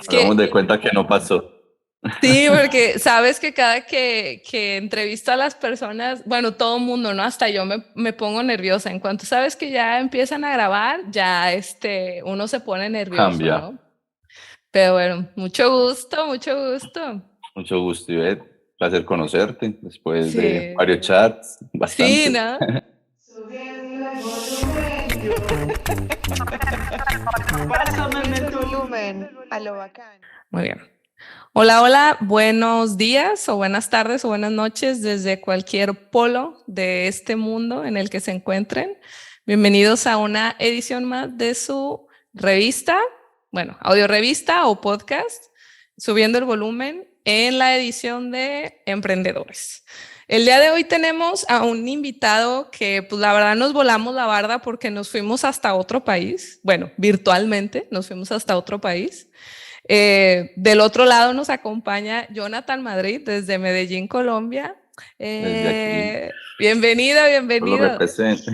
Es Hagamos de que cuenta que no pasó. sí, porque sabes que cada que entrevisto a las personas, bueno, todo el mundo, ¿no? Hasta yo me pongo nerviosa. En cuanto sabes que ya empiezan a grabar, ya uno se pone nervioso, Cambia. ¿no? Pero bueno, mucho gusto, mucho gusto. Mucho gusto, Ivette. Placer conocerte después de Sí, varios chats, sí, bastantes. ¿no? Subiendo el volumen. Pásame el volumen a lo bacán. Muy bien. Hola, hola, buenos días o buenas tardes o buenas noches desde cualquier polo de este mundo en el que se encuentren. Bienvenidos a una edición más de su revista, bueno, audio revista o podcast, subiendo el volumen en la edición de Emprendedores. El día de hoy tenemos a un invitado que pues la verdad nos volamos la barda porque nos fuimos hasta otro país, bueno, virtualmente nos fuimos hasta otro país. Del otro lado nos acompaña Jonathan Madrid desde Medellín, Colombia. Desde aquí, Bienvenido, lo bienvenido. represento.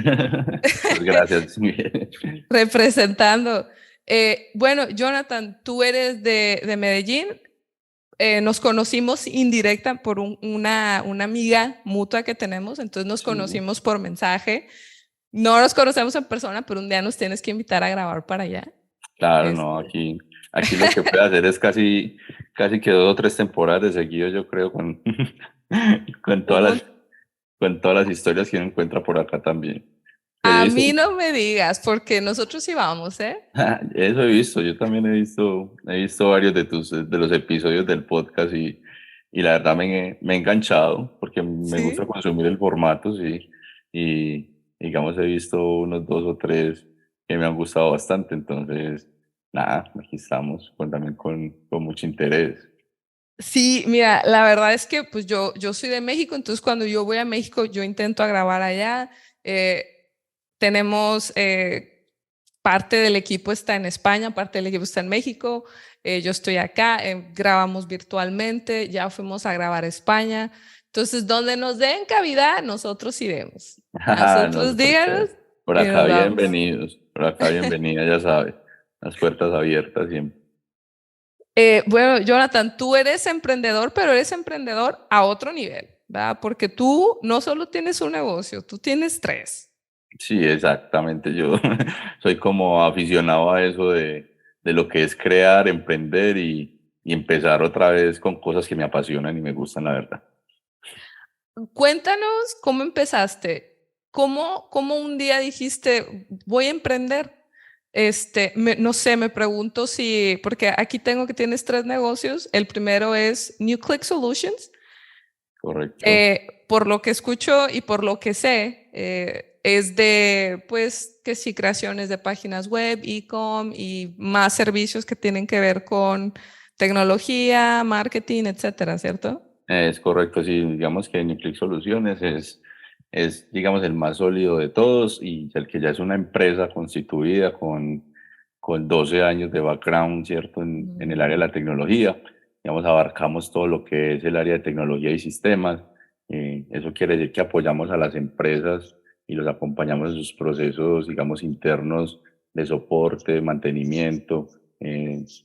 Pues gracias, Miguel. Representando. Bueno, Jonathan, tú eres de Medellín. Nos conocimos indirecta por una amiga mutua que tenemos, entonces nos Sí, conocimos por mensaje. No nos conocemos en persona, pero un día nos tienes que invitar a grabar para allá. claro, Es- no, aquí lo que puede hacer es casi que 2 o 3 temporadas de seguido, yo creo, con todas un, con todas las historias que uno encuentra por acá también. Pero yo A he visto, mí no me digas, porque nosotros sí vamos, ¿eh? eso he visto, yo también he visto varios de los episodios del podcast y la verdad me he enganchado porque me gusta Sí. consumir el formato, sí, y digamos he visto unos 2 o 3 que me han gustado bastante, entonces, nada, aquí estamos también con mucho interés. Sí, mira, la verdad es que pues yo soy de México, entonces cuando yo voy a México yo intento a grabar allá. Eh, tenemos parte del equipo está en España, parte del equipo está en México. Yo estoy acá, grabamos virtualmente, ya fuimos a grabar a España. Entonces, donde nos den cavidad, nosotros iremos. No, Nosotros súper díganos chévere. Por y acá nos vamos. bienvenidos, por acá bienvenida, ya sabes, las puertas abiertas siempre. Bueno, Jonathan, tú eres emprendedor, pero eres emprendedor a otro nivel, ¿verdad? Porque tú no solo tienes un negocio, tú tienes tres. Sí, exactamente. Yo soy como aficionado a eso de lo que es crear, emprender y empezar otra vez con cosas que me apasionan y me gustan, la verdad. Cuéntanos cómo empezaste, cómo un día dijiste, voy a emprender. No sé, me pregunto si, porque aquí tengo que tienes tres negocios. El primero es New Click Solutions. Correcto. Por lo que escucho y por lo que sé, es de, pues, que sí, creaciones de páginas web, e-com y más servicios que tienen que ver con tecnología, marketing, etcétera, ¿cierto? Es correcto, sí, digamos que Nuclic Soluciones digamos, el más sólido de todos y el que ya es una empresa constituida con 12 años de background, ¿cierto? En el área de Mm. la tecnología. Digamos, abarcamos todo lo que es el área de tecnología y sistemas. Eso quiere decir que apoyamos a las empresas y los acompañamos en sus procesos, digamos, internos de soporte, de mantenimiento,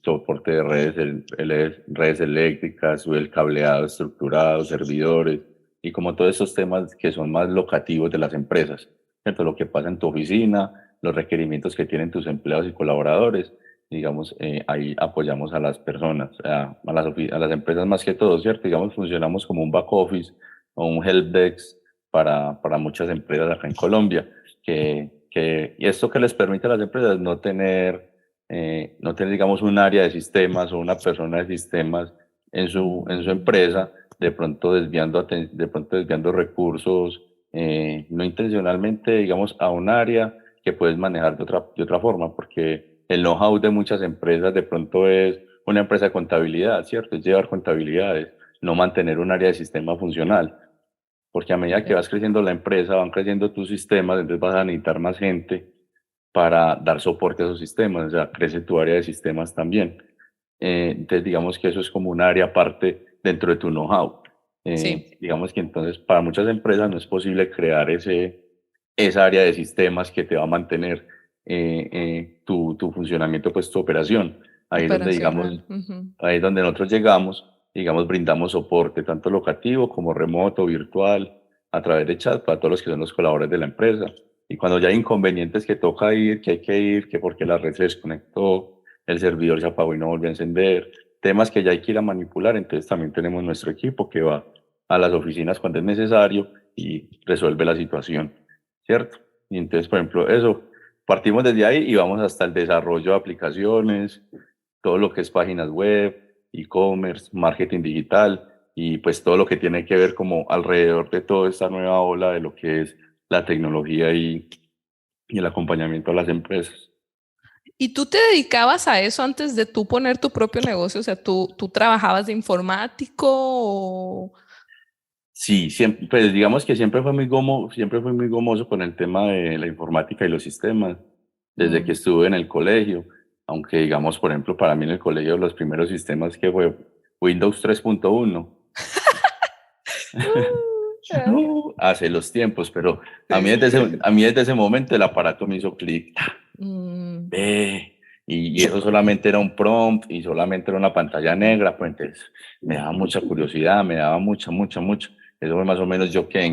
soporte de redes eléctricas, o el cableado estructurado, servidores, y como todos esos temas que son más locativos de las empresas, ¿cierto? Lo que pasa en tu oficina, los requerimientos que tienen tus empleados y colaboradores, digamos, ahí apoyamos a las personas, a las empresas más que todo, ¿cierto? Digamos, funcionamos como un back office o un help desk para muchas empresas acá en Colombia, y esto que les permite a las empresas no tener, digamos, un área de sistemas o una persona de sistemas en su empresa, de pronto desviando recursos, no intencionalmente, digamos, a un área que puedes manejar de otra forma, porque el know-how de muchas empresas de pronto es una empresa de contabilidad, ¿cierto? Es llevar contabilidades, no mantener un área de sistema funcional, porque a medida que vas creciendo la empresa, van creciendo tus sistemas, entonces vas a necesitar más gente para dar soporte a esos sistemas, o sea, crece tu área de sistemas también. Entonces, digamos que eso es como un área aparte dentro de tu know-how. Sí. Digamos que entonces para muchas empresas no es posible crear esa área de sistemas que te va a mantener tu funcionamiento, pues tu operación. ahí es donde, digamos, Operacional. Ujú. ahí es donde nosotros llegamos, digamos, brindamos soporte tanto locativo como remoto, virtual, a través de chat para todos los que son los colaboradores de la empresa. Y cuando ya hay inconvenientes que toca ir, que hay que ir, que porque la red se desconectó, el servidor se apagó y no volvió a encender, temas que ya hay que ir a manipular, entonces también tenemos nuestro equipo que va a las oficinas cuando es necesario y resuelve la situación, ¿cierto? Y entonces, por ejemplo, eso, partimos desde ahí y vamos hasta el desarrollo de aplicaciones, todo lo que es páginas web, e-commerce, marketing digital y pues todo lo que tiene que ver como alrededor de toda esta nueva ola de lo que es la tecnología y el acompañamiento a las empresas. ¿Y tú te dedicabas a eso antes de tú poner tu propio negocio? O sea, ¿tú trabajabas de informático o...? Sí, siempre, pues digamos que siempre fui muy gomoso con el tema de la informática y los sistemas, desde que Mm. estuve en el colegio, aunque digamos, por ejemplo, para mí en el colegio los primeros sistemas que fue Windows 3.1. Ya. Hace los tiempos, pero Sí. a mí desde ese momento el aparato me hizo clic. Mm, Ve, y eso solamente era un prompt y solamente era una pantalla negra, pues entonces me daba mucha curiosidad, me daba mucha. Eso fue más o menos yo que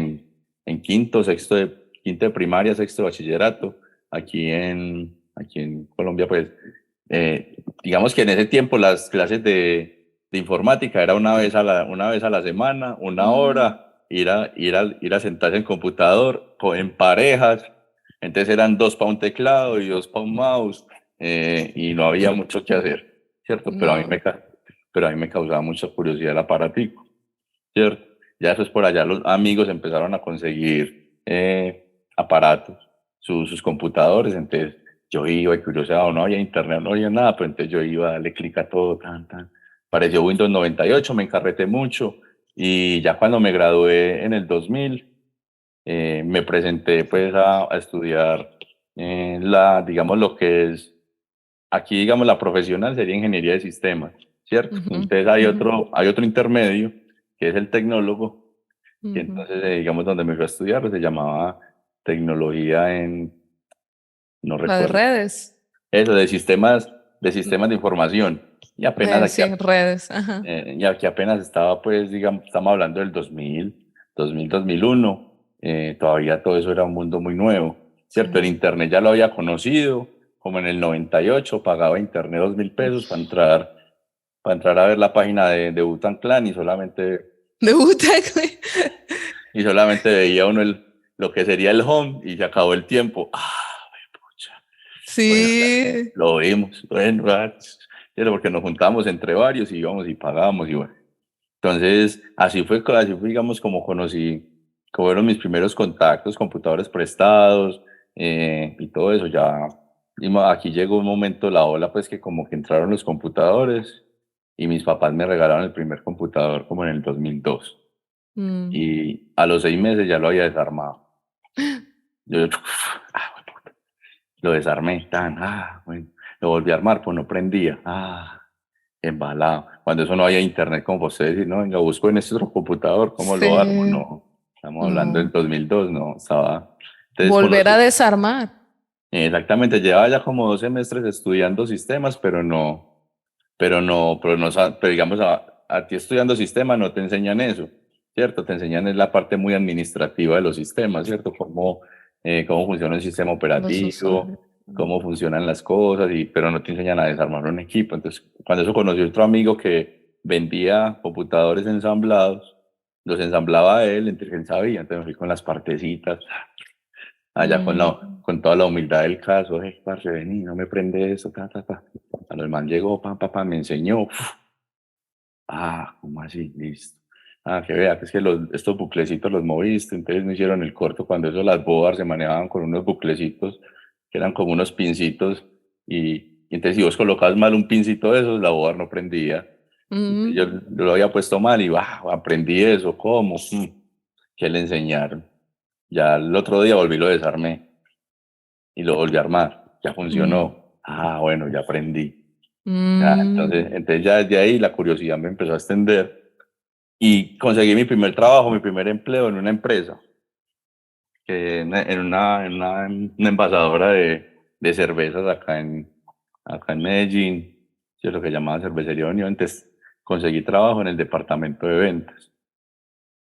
en quinto de primaria, sexto de bachillerato, aquí en Colombia, pues, digamos que en ese tiempo las clases de informática era una vez a la semana, una mm, hora, ir a sentarse en computador, en parejas, entonces eran dos para un teclado y dos para un mouse, y no había mucho que hacer, ¿cierto? no. Pero a mí me causaba mucha curiosidad el aparatico, ¿cierto? Ya después por allá los amigos empezaron a conseguir aparatos, sus computadores, entonces yo iba y curiosidad, no había internet, no había nada, pero entonces yo iba a darle clic a todo, tan. Pareció Windows 98, me encarreté mucho y ya cuando me gradué en el 2000, me presenté pues a estudiar digamos lo que es, aquí digamos la profesional sería ingeniería de sistemas, ¿cierto? Ujú, Entonces ujú, hay otro intermedio que es el tecnólogo, que ujú. entonces digamos donde me fui a estudiar pues, se llamaba tecnología no La de recuerdo, redes. eso de sistemas de información. Y apenas Sí, redes. Ajá. y aquí apenas estaba, pues, digamos, estamos hablando del 2001, todavía todo eso era un mundo muy nuevo, ¿cierto? El Sí. Internet ya lo había conocido, como en el 98 pagaba Internet 2.000 pesos Uf. para entrar a ver la página de Wu-Tang Clan Debuté. y solamente veía uno lo que sería el home y se acabó el tiempo. Pucha. Bueno, ya, Sí. lo vimos, bueno, porque nos juntábamos entre varios y íbamos y pagábamos y bueno. Entonces, así fue, digamos, como conocí, como fueron mis primeros contactos, computadores prestados y todo eso. Ya, aquí llegó un momento, la ola, pues que como que entraron los computadores y mis papás me regalaron el primer computador como en el 2002. Mm. Y a los 6 meses ya lo había desarmado. Yo, puta, lo desarmé, bueno, lo volví a armar, pues no prendía, embalado. Cuando eso no había internet, como ustedes decir, no, venga, busco en este otro computador, ¿cómo lo armo? Sí. No, estamos hablando del No. 2002, no, estaba. Entonces Volver a conocí, desarmar. exactamente, llevaba ya como 2 semestres estudiando sistemas, pero digamos, a ti estudiando sistemas no te enseñan eso, ¿cierto? Te enseñan es la parte muy administrativa de los sistemas, ¿cierto? Cómo funciona el sistema Los usuarios. operativo, cómo funcionan las cosas, pero no te enseñan a desarmar un equipo. Entonces, cuando eso conocí a otro amigo que vendía computadores ensamblados, los ensamblaba él, entonces él sabía, entonces me fui con las partecitas, allá Mm. con toda la humildad del caso, parce, vení, no me prende eso, ta. Cuando el man llegó, me enseñó, ¿cómo así? Listo. Que vea, que es que estos buclecitos los moviste, entonces no hicieron el corto cuando eso las bodas se manejaban con unos buclecitos que eran como unos pincitos y entonces si vos colocabas mal un pincito de esos, la boda no prendía. Entonces, yo, Mm. yo lo había puesto mal y aprendí eso, ¿cómo? ¿Qué le enseñaron? Ya el otro día volví y lo desarmé y lo volví a armar, ya Mm. funcionó. Bueno, ya aprendí. Ya, Mm. entonces ya desde ahí la curiosidad me empezó a extender y conseguí mi primer trabajo, mi primer empleo en una empresa, en una envasadora de cervezas acá en Medellín, lo que llamaba Cervecería Unión, entonces conseguí trabajo en el departamento de ventas,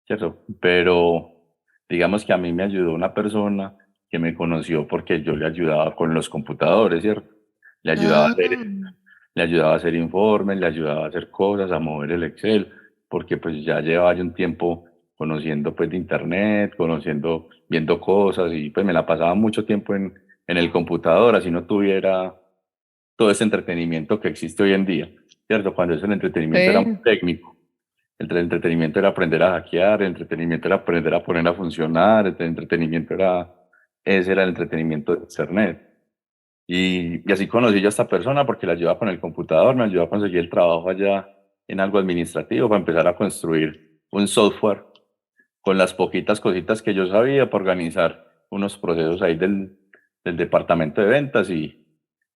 ¿cierto? Pero digamos que a mí me ayudó una persona que me conoció porque yo le ayudaba con los computadores, ¿cierto? Le ayudaba a Ah, hacer, le ayudaba a hacer informes, le ayudaba a hacer cosas, a mover el Excel, porque pues ya llevaba yo un tiempo conociendo pues de internet, conociendo, viendo cosas y pues me la pasaba mucho tiempo en el computador, así no tuviera todo ese entretenimiento que existe hoy en día, ¿cierto? Cuando ese entretenimiento era muy sí. técnico. El entretenimiento era aprender a hackear, el entretenimiento era aprender a poner a funcionar, el entretenimiento era, ese era el entretenimiento de internet. Y así conocí yo a esta persona porque la ayudaba con el computador, me ayudó a conseguir el trabajo allá en algo administrativo para empezar a construir un software con las poquitas cositas que yo sabía para organizar unos procesos ahí del departamento de ventas y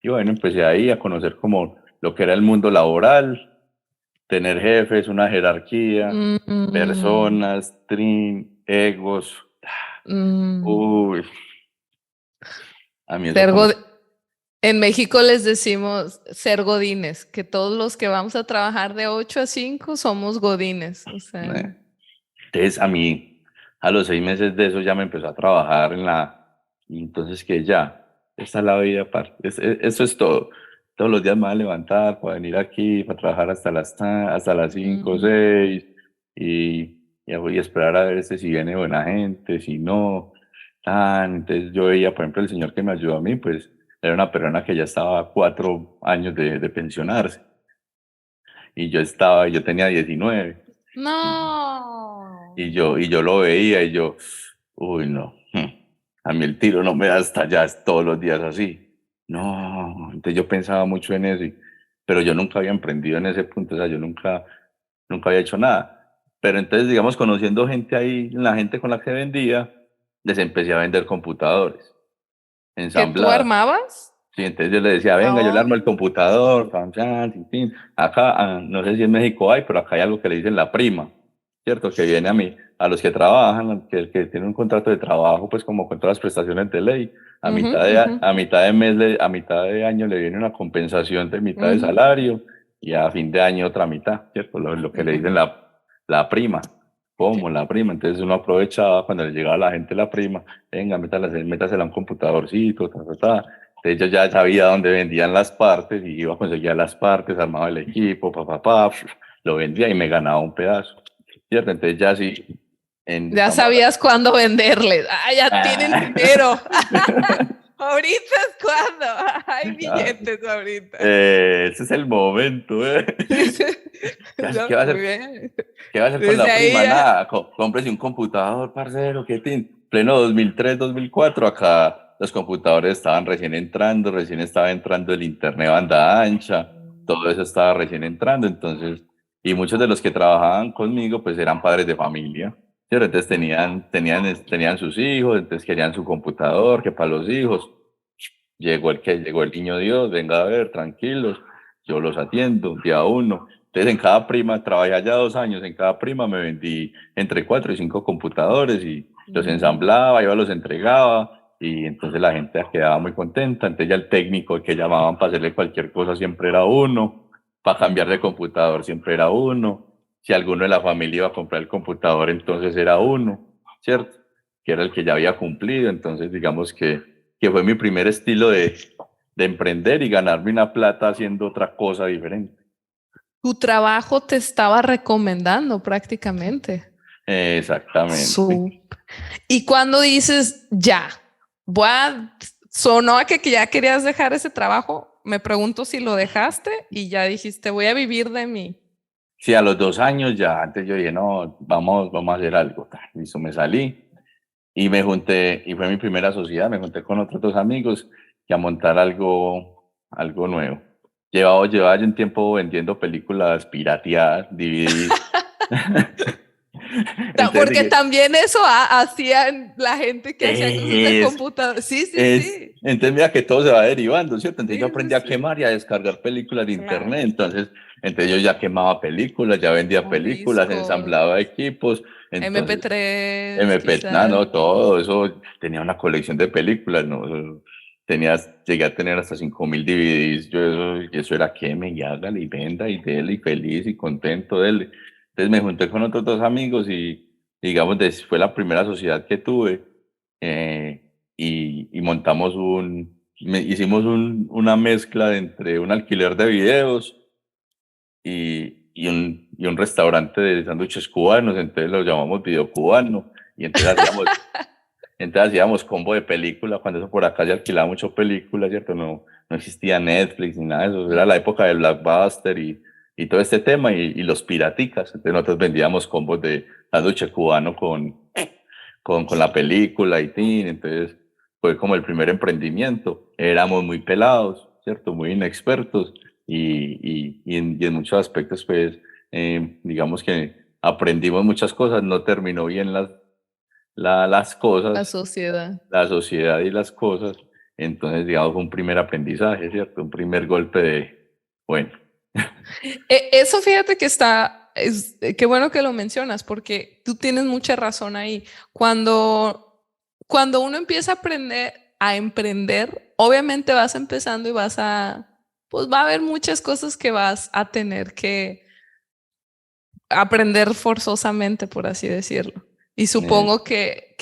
bueno, empecé ahí a conocer como lo que era el mundo laboral, tener jefes, una jerarquía, Mm, personas, egos. mm. Uy, a mí eso Ser como... En México les decimos ser godines, que todos los que vamos a trabajar de 8 a 5 somos godines. O sea, Entonces a mí, a los 6 meses de eso ya me empezó a trabajar en la... Y entonces que ya, esta es la vida, eso es todo. Todos los días me voy a levantar para venir aquí, para trabajar hasta las 5 o mm, 6 y voy a esperar a ver si viene buena gente, si no. Entonces yo veía, por ejemplo, el señor que me ayudó a mí, pues era una persona que ya estaba a 4 años de pensionarse y yo tenía 19. no. Y yo lo veía y yo, uy, no, a mí el tiro no me da hasta allá es todos los días así. No, entonces yo pensaba mucho en eso, pero yo nunca había emprendido en ese punto, o sea, yo nunca había hecho nada. Pero entonces, digamos, conociendo gente ahí, la gente con la que vendía, les empecé a vender computadores ¿Que tú ensamblados. armabas? Sí, entonces yo le decía, venga, yo le Oh. armo el computador, pam, chan, tin, tin. Acá, no sé si en México hay, pero acá hay algo que le dicen la prima, ¿cierto? Que viene a los que trabajan, que tienen un contrato de trabajo, pues como con todas las prestaciones de ley, Ujú, ujú, a mitad de mes, a mitad de año le viene una compensación de mitad de ujú, salario y a fin de año otra mitad, ¿cierto? Lo que le dicen ujú. la prima. ¿Cómo? Sí. La prima. Entonces uno aprovechaba cuando le llegaba a la gente la prima, venga, métasela a un computadorcito, ta, ta, ta. Entonces yo ya sabía dónde vendían las partes y iba a conseguir las partes, armaba el equipo, lo vendía y me ganaba un pedazo, ¿cierto? Entonces ya sí, Ya estamos sabías cuándo venderles. Ah, ya tienen dinero. Ahorita es cuando. Hay ah, billetes ahorita. ese es el momento, ¿eh? ¿Qué No, va a muy hacer? bien. ¿Qué va a hacer con Desde la ahí prima? ya. Nada, cómprese un computador, parcero, qué tin. Pleno 2003, 2004, acá los computadores estaban recién estaba entrando el internet banda ancha, todo eso estaba recién entrando, entonces, y muchos de los que trabajaban conmigo, pues eran padres de familia, ¿cierto? Entonces tenían sus hijos, entonces querían su computador, que para los hijos. Llegó el niño Dios, venga a ver, tranquilos, yo los atiendo, día uno. Entonces en cada prima, trabajé allá 2 años, en cada prima me vendí entre 4 y 5 computadores y los Mm. ensamblaba, iba, los entregaba y entonces la gente quedaba muy contenta. Entonces ya el técnico que llamaban para hacerle cualquier cosa siempre era uno, para cambiar de computador siempre era uno. Si alguno de la familia iba a comprar el computador, entonces era uno, ¿cierto? Que era el que ya había cumplido. Entonces digamos que fue mi primer estilo de emprender y ganarme una plata haciendo otra cosa diferente. Tu trabajo te estaba recomendando prácticamente. Exactamente. Su. Y cuando dices, ya, voy a, sonó a que ya querías dejar ese trabajo, me pregunto si lo dejaste y ya dijiste, voy a vivir de mí. Sí, a los 2 años ya, antes yo dije, no, vamos a hacer algo. Listo, me salí y me junté, y fue mi primera sociedad, me junté con otros 2 amigos y a montar algo nuevo. Llevaba yo un tiempo vendiendo películas pirateadas, DVDs. Entonces Porque dije, también eso hacían la gente que hacía cosas de es, computador. Sí, sí, sí. entonces mira que todo se va derivando, ¿cierto? Entonces yo Sí, sí, aprendí a sí. quemar y a descargar películas de internet, Claro. entonces yo ya quemaba películas, ya vendía O películas, discos, ensamblaba equipos, entonces MP3, MP, nada, quizás. no, todo eso, tenía una colección de películas, ¿no? llegué a tener hasta 5.000 DVDs. Eso era queme y hágale y venda y dele y feliz y contento dele. Entonces me junté con otros dos amigos y digamos, fue la primera sociedad que tuve, y montamos hicimos una mezcla entre un alquiler de videos y un restaurante de sándwiches cubanos, entonces lo llamamos Video Cubano, y entonces hacíamos combo de película, cuando eso por acá se alquilaba mucho película, ¿cierto? No existía Netflix ni nada de eso, era la época del Blockbuster y todo este tema, y los piraticas, entonces nosotros vendíamos combos de sándwich cubano con la película y tin, entonces fue como el primer emprendimiento, éramos muy pelados, ¿cierto? Muy inexpertos, y en muchos aspectos, pues, digamos que aprendimos muchas cosas, no terminó bien las cosas, La sociedad. la sociedad y las cosas. Entonces, digamos, fue un primer aprendizaje, ¿cierto? Un primer golpe bueno. Eso fíjate que qué bueno que lo mencionas, porque tú tienes mucha razón ahí. Cuando uno empieza a aprender a emprender, obviamente vas empezando y pues va a haber muchas cosas que vas a tener que aprender forzosamente, por así decirlo. Y supongo que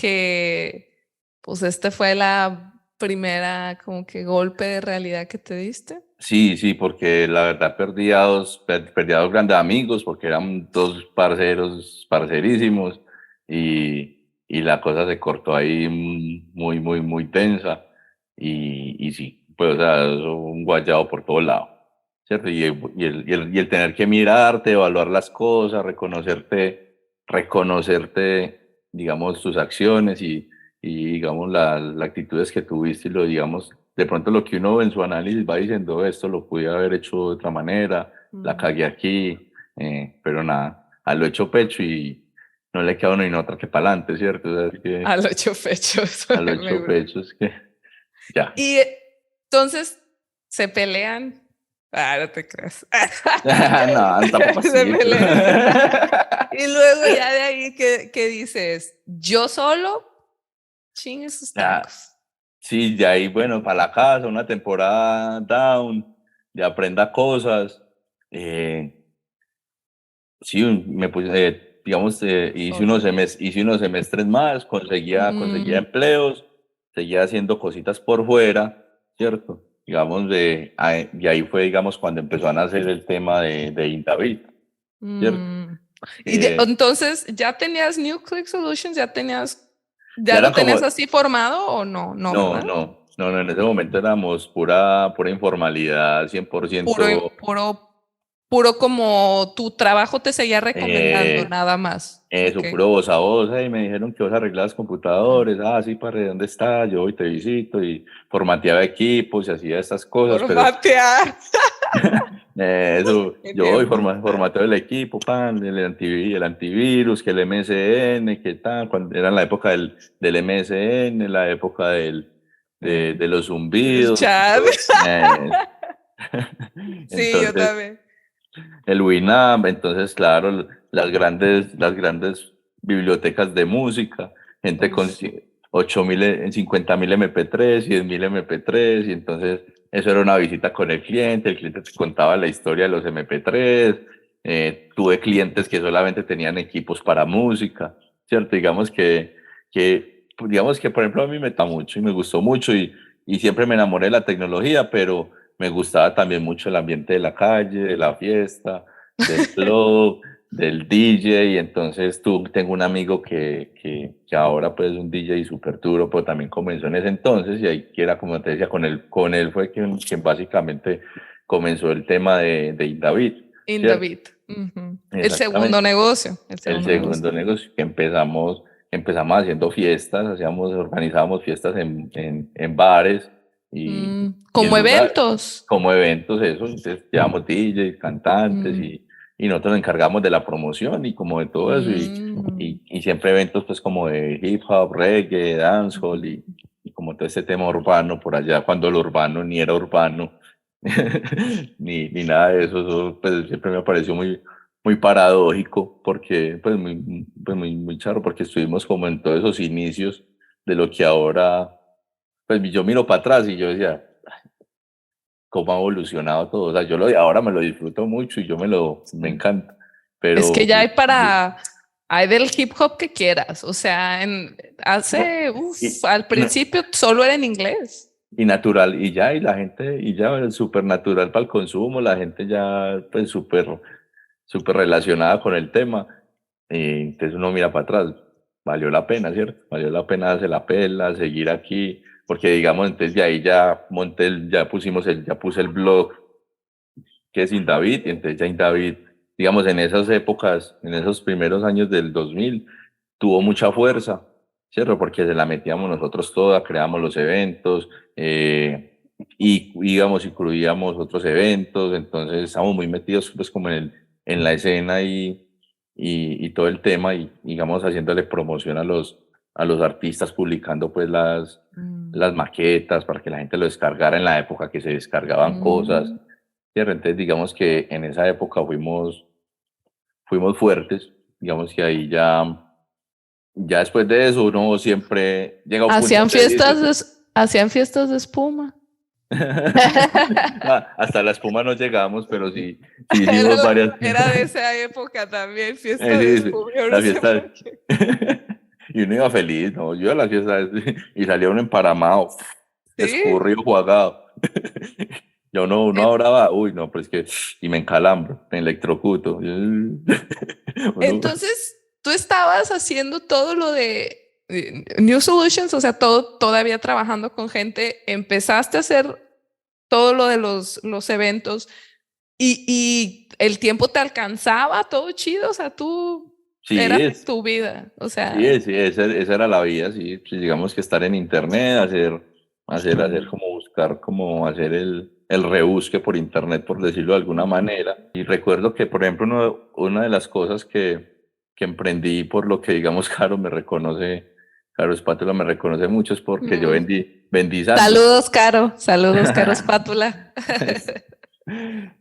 pues fue la primera como que golpe de realidad que te diste. Sí, porque la verdad perdí a dos grandes amigos, porque eran dos parcerísimos, y la cosa se cortó ahí muy, muy, muy tensa, y sí, pues, o sea, eso, un guayado por todos lados, ¿cierto? Y el tener que mirarte, evaluar las cosas, reconocerte, digamos, tus acciones y digamos, las actitudes que tuviste, digamos, de pronto lo que uno en su análisis va diciendo, esto lo pude haber hecho de otra manera, la cagué aquí, pero nada, a lo hecho pecho, y no le queda a uno ni otra que para adelante, ¿cierto? O sea, es que A lo hecho fecho. a lo hecho pecho es que ya. Y entonces se pelean. No te creas. No, tampoco así. Se pelean. Y luego ya de ahí, ¿qué dices? ¿Yo solo? Chingue sus tacos. Sí, de ahí, bueno, para la casa, una temporada down, de aprenda cosas. Sí, digamos, hice unos semestres más, conseguía empleos, seguía haciendo cositas por fuera, ¿cierto? Digamos, y ahí fue, digamos, cuando empezó a nacer el tema de Indavid, ¿cierto? Y entonces, ¿ya tenías New Click Solutions? ¿Ya Ya lo eran como, tenías así formado o no? No, ¿verdad? no, en ese momento éramos pura informalidad, 100%. Puro como tu trabajo te seguía recomendando, eh, nada más. Eso, Okay. puro voz a voz, y me dijeron que vos arreglabas computadores, sí, padre, ¿dónde está? Yo voy, te visito, y formateaba equipos y hacía estas cosas, pero Formatear. eso, yo voy, Entiendo. formateo el equipo, el antivirus, que el MSN, que tal, cuando era la época del MSN, la época de los zumbidos. Chat. Sí, yo Entonces, también. el Winamp, entonces, claro, las grandes bibliotecas de música, gente con 8.000, 50.000 MP3, 10.000 MP3, y entonces eso era una visita con el cliente te contaba la historia de los MP3, tuve clientes que solamente tenían equipos para música, ¿cierto? Digamos que, por ejemplo, a mí me está mucho y me gustó mucho, y siempre me enamoré de la tecnología, pero me gustaba también mucho el ambiente de la calle, de la fiesta, del club, del DJ, y entonces tengo un amigo que ahora pues es un DJ súper duro, pero también comenzó en ese entonces, y ahí que era, como te decía, con él fue quien básicamente comenzó el tema de Indavid. Indavid. El segundo negocio. El segundo negocio, que empezamos haciendo fiestas, organizábamos fiestas en bares, como eventos. Como eventos, eso. Entonces llevamos DJs, cantantes, y nosotros nos encargamos de la promoción y como de todo eso, y siempre eventos pues como de hip hop, reggae, dancehall, y como todo este tema urbano por allá, cuando lo urbano ni era urbano, ni nada de eso pues siempre me pareció muy paradójico, porque pues muy charro, porque estuvimos como en todos esos inicios de lo que ahora pues yo miro para atrás y yo decía, cómo ha evolucionado todo. O sea, yo lo de ahora me lo disfruto mucho y me encanta. Es que Pero ya hay del hip hop que quieras. O sea, y, al y, principio solo era en inglés. y natural, y ya, y la gente, y ya, súper natural para el consumo, la gente ya, pues, súper relacionada con el tema. Y entonces uno mira para atrás, valió la pena, ¿cierto? Valió la pena darse la pela, seguir aquí, porque digamos, entonces de ahí ya monté, ya puse el blog que es Indavid, y entonces ya Indavid, digamos, en esas épocas, en esos primeros años del 2000, tuvo mucha fuerza, ¿cierto? Porque se la metíamos nosotros toda, creamos los eventos, y digamos, incluíamos otros eventos, entonces estamos muy metidos pues como en la escena y todo el tema, y digamos, haciéndole promoción a los artistas, publicando pues las maquetas para que la gente lo descargara en la época que se descargaban cosas. ¿Cierto? Entonces, digamos que en esa época fuimos fuertes, digamos que ahí ya después de eso uno siempre llega a un punto donde dice, Hacían fiestas de espuma. hasta la espuma no llegamos, pero sí hicimos varias. Era de esa época también, fiesta de Sí, sí, espuma. Yo no la sé fiesta. por qué. Y uno iba feliz, ¿no? Yo a la fiesta y salía uno emparamado, Sí. escurrido, jugado. Ya uno En- ahora va, uy, no, pero es que, y me encalambro, me electrocuto. Uno, Entonces, tú estabas haciendo todo lo de New Solutions, o sea, todo todavía trabajando con gente, empezaste a hacer todo lo de los eventos y el tiempo te alcanzaba, todo chido, o sea, tú sí, era tu vida, o sea. sí, esa era la vida, sí, pues digamos que estar en internet, hacer como buscar, como hacer el rebusque por internet, por decirlo de alguna manera. Y recuerdo que, por ejemplo, una de las cosas que emprendí, por lo que, digamos, Caro Espátula me reconoce mucho, es porque yo Mm. vendí sándwiches. Saludos, Caro Espátula.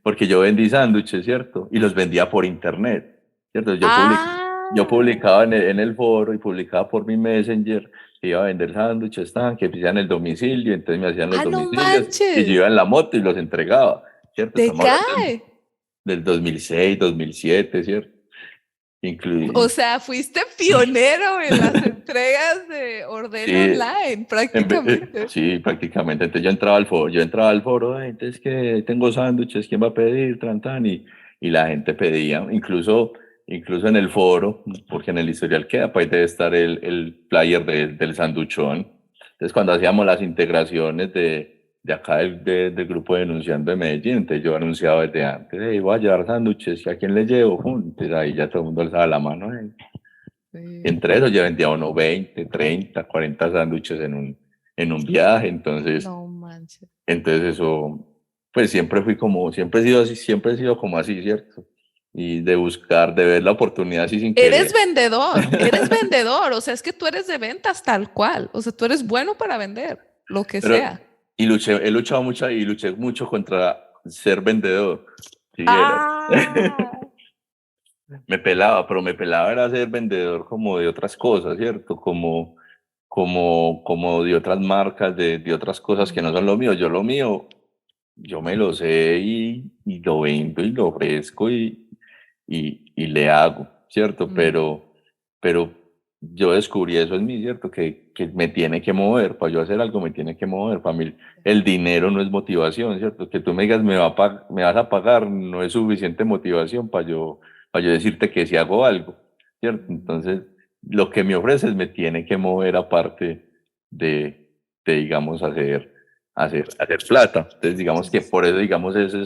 Porque yo vendí sándwiches, ¿cierto? Y los vendía por internet, ¿cierto? Yo Ah, publicaba en el foro y publicaba por mi Messenger que iba a vender sándwiches, que hacían el domicilio, entonces me hacían los no domicilios y yo manches, iba en la moto y los entregaba, ¿cierto? te Estamos hablando cae. del 2006, 2007, ¿cierto? O Incluí, sea, fuiste pionero en las entregas de ordena sí, online, prácticamente. sí, prácticamente. Entonces yo entraba al foro, entonces que tengo sándwiches, ¿quién va a pedir? Tan, y la gente pedía, incluso en el foro, porque en el historial queda, pues ahí debe estar el flyer del sanduchón. Entonces cuando hacíamos las integraciones de acá del grupo Denunciando de Medellín, entonces yo anunciaba desde antes, hey, voy a llevar sándwiches, ¿a quién le llevo? Entonces ahí ya todo el mundo alzaba la mano. Sí. Entre eso yo vendía unos 20, 30, 40 sándwiches en un viaje, entonces, No manches. entonces eso, pues siempre he sido como así, ¿cierto? Y de buscar, de ver la oportunidad así sin querer. Eres vendedor, o sea, es que tú eres de ventas tal cual, o sea, tú eres bueno para vender, lo que Pero, sea. he luchado mucho y luché mucho contra ser vendedor, si vieras. Ah, Pero me pelaba era ser vendedor como de otras cosas, ¿cierto? Como de otras marcas, de otras cosas que no son lo mío. Lo mío, yo me lo sé y lo vendo y lo ofrezco y le hago, ¿cierto? mm, Pero yo descubrí eso en mí, ¿cierto? Que me tiene que mover, para yo hacer algo me tiene que mover, para mí el dinero no es motivación, ¿cierto? Que tú me digas me vas a pagar no es suficiente motivación para yo decirte que si hago algo, ¿cierto? Entonces, lo que me ofreces me tiene que mover aparte de digamos, hacer plata. Entonces, sí, digamos sí, que sí. por eso, digamos, eso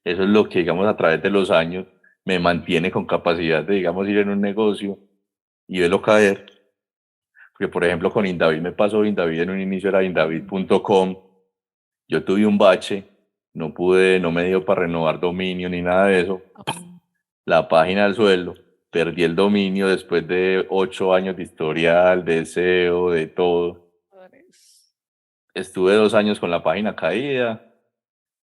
es lo que, digamos, a través de los años me mantiene con capacidad de, digamos, ir en un negocio y verlo caer. Porque, por ejemplo, con Indavid me pasó, Indavid en un inicio era indavid.com, yo tuve un bache, no me dio para renovar dominio ni nada de eso, Oh, la página al suelo, perdí el dominio después de 8 años de historial, de SEO, de todo. padres. Estuve 2 años con la página caída,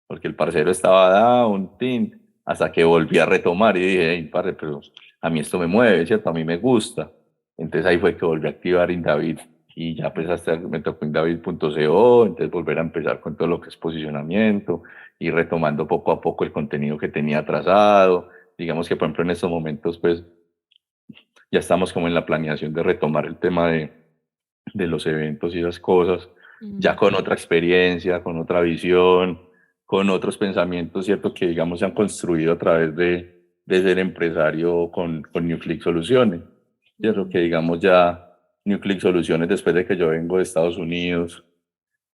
porque el parcero estaba down, tin, hasta que volví a retomar y dije, hey, parce, pero a mí esto me mueve, ¿cierto? A mí me gusta. Entonces ahí fue que volví a activar Indavid. y ya pues hasta me tocó en David.co, entonces volver a empezar con todo lo que es posicionamiento y retomando poco a poco el contenido que tenía atrasado. Digamos que por ejemplo en estos momentos pues ya estamos como en la planeación de retomar el tema de los eventos y esas cosas, ya con otra experiencia, con otra visión, con otros pensamientos, ¿cierto? Que digamos se han construido a través de ser empresario con NewClick Soluciones, ¿cierto? Que digamos ya NewClick Soluciones, después de que yo vengo de Estados Unidos,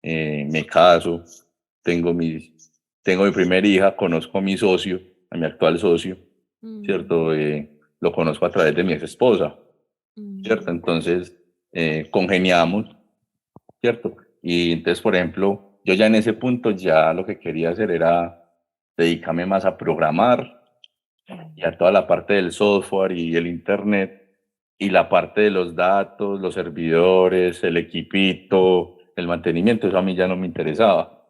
me caso, tengo mi primera hija, conozco a mi socio, a mi actual socio, ¿cierto? Lo conozco a través de mi ex esposa, ¿cierto? Entonces, congeniamos, ¿cierto? Y entonces, por ejemplo, yo ya en ese punto ya lo que quería hacer era dedicarme más a programar y a toda la parte del software y el internet y la parte de los datos, los servidores, el equipito, el mantenimiento, eso a mí ya no me interesaba.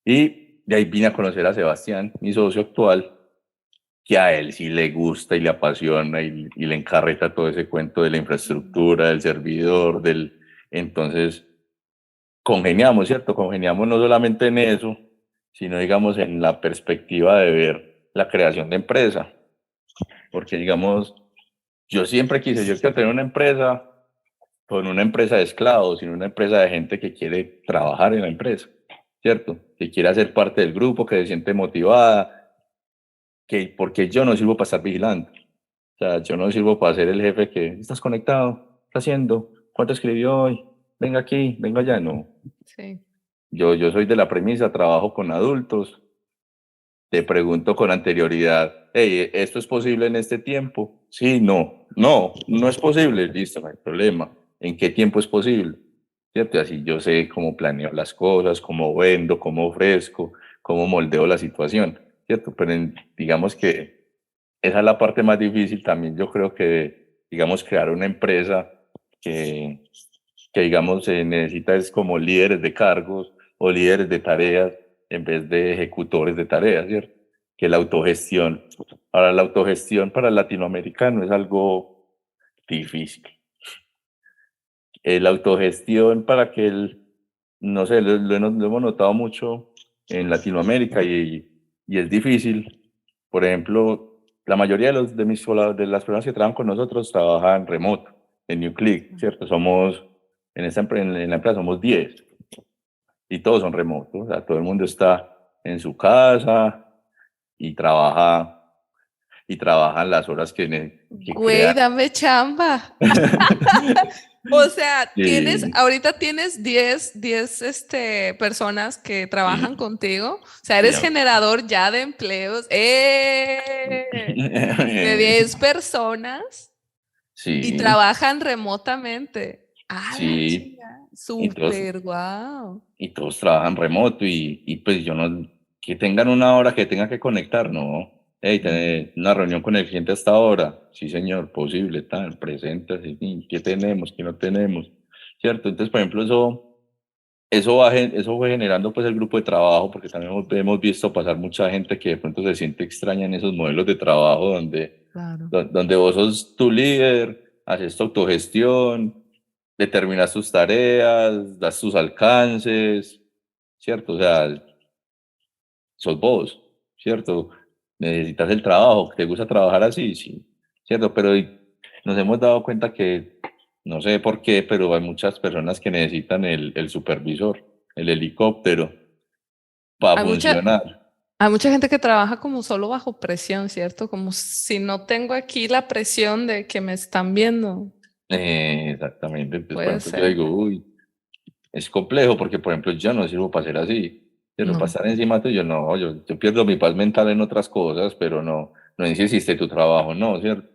Y de ahí vine a conocer a Sebastián, mi socio actual, que a él sí le gusta y le apasiona y le encarreta todo ese cuento de la infraestructura, del servidor, Entonces, congeniamos, ¿cierto? Congeniamos no solamente en eso, sino, digamos, en la perspectiva de ver la creación de empresa. Porque, digamos, yo quiero tener una empresa, con una empresa de esclavos, sino una empresa de gente que quiere trabajar en la empresa, ¿cierto? Que quiere hacer parte del grupo, que se siente motivada, porque yo no sirvo para estar vigilando. O sea, yo no sirvo para ser el jefe que estás conectado, está haciendo, cuánto escribió hoy, venga aquí, venga allá. No, Sí. yo soy de la premisa, trabajo con adultos, te pregunto con anterioridad, hey, ¿esto es posible en este tiempo? Sí, no es posible, listo, no hay problema. ¿En qué tiempo es posible? ¿Cierto? Así yo sé cómo planeo las cosas, cómo vendo, cómo ofrezco, cómo moldeo la situación, ¿cierto? Pero digamos que esa es la parte más difícil también, yo creo que, digamos, crear una empresa que, que digamos, se necesita es como líderes de cargos o líderes de tareas en vez de ejecutores de tareas, ¿cierto? Que la autogestión. Ahora, la autogestión para el latinoamericano es algo difícil. La autogestión para que no sé, lo hemos notado mucho en Latinoamérica y es difícil. Por ejemplo, la mayoría de las personas que trabajan con nosotros trabajan remoto, en NewClick, ¿cierto? En la empresa somos 10 y todos son remotos, o sea, todo el mundo está en su casa y trabajan las horas que Güey, crean. dame chamba. O sea, Sí, ahorita tienes 10 personas que sí, trabajan contigo. O sea, sí. eres generador ya de empleos. De 10 personas y Sí, trabajan remotamente. ¡Ah, la sí, chinga! y todos, Súper, wow. y todos trabajan remoto y pues yo no, que tengan una hora que tengan que conectar, no. Hey, tener una reunión con el cliente hasta ahora, sí señor, posible, tal, presenta, sí, ¿qué tenemos, qué no tenemos? ¿Cierto? Entonces, por ejemplo, eso fue generando pues el grupo de trabajo, porque también hemos visto pasar mucha gente que de pronto se siente extraña en esos modelos de trabajo Claro. donde vos sos tu líder, haces tu autogestión, determinas tus tareas, das tus alcances, ¿cierto? O sea, sos vos, ¿cierto? Necesitas el trabajo, ¿te gusta trabajar así? Sí, ¿cierto? Pero nos hemos dado cuenta que, no sé por qué, pero hay muchas personas que necesitan el supervisor, el helicóptero, para Hay mucha, funcionar. hay mucha gente que trabaja como solo bajo presión, ¿cierto? Como si no tengo aquí la presión de que me están viendo. Exactamente. Entonces, por Puede ejemplo, yo ser. digo, uy, es complejo porque, por ejemplo, yo no sirvo para ser así. Pero para No. estar encima tuyo, no, yo pierdo mi paz mental en otras cosas, pero no en si hiciste tu trabajo, no, ¿cierto?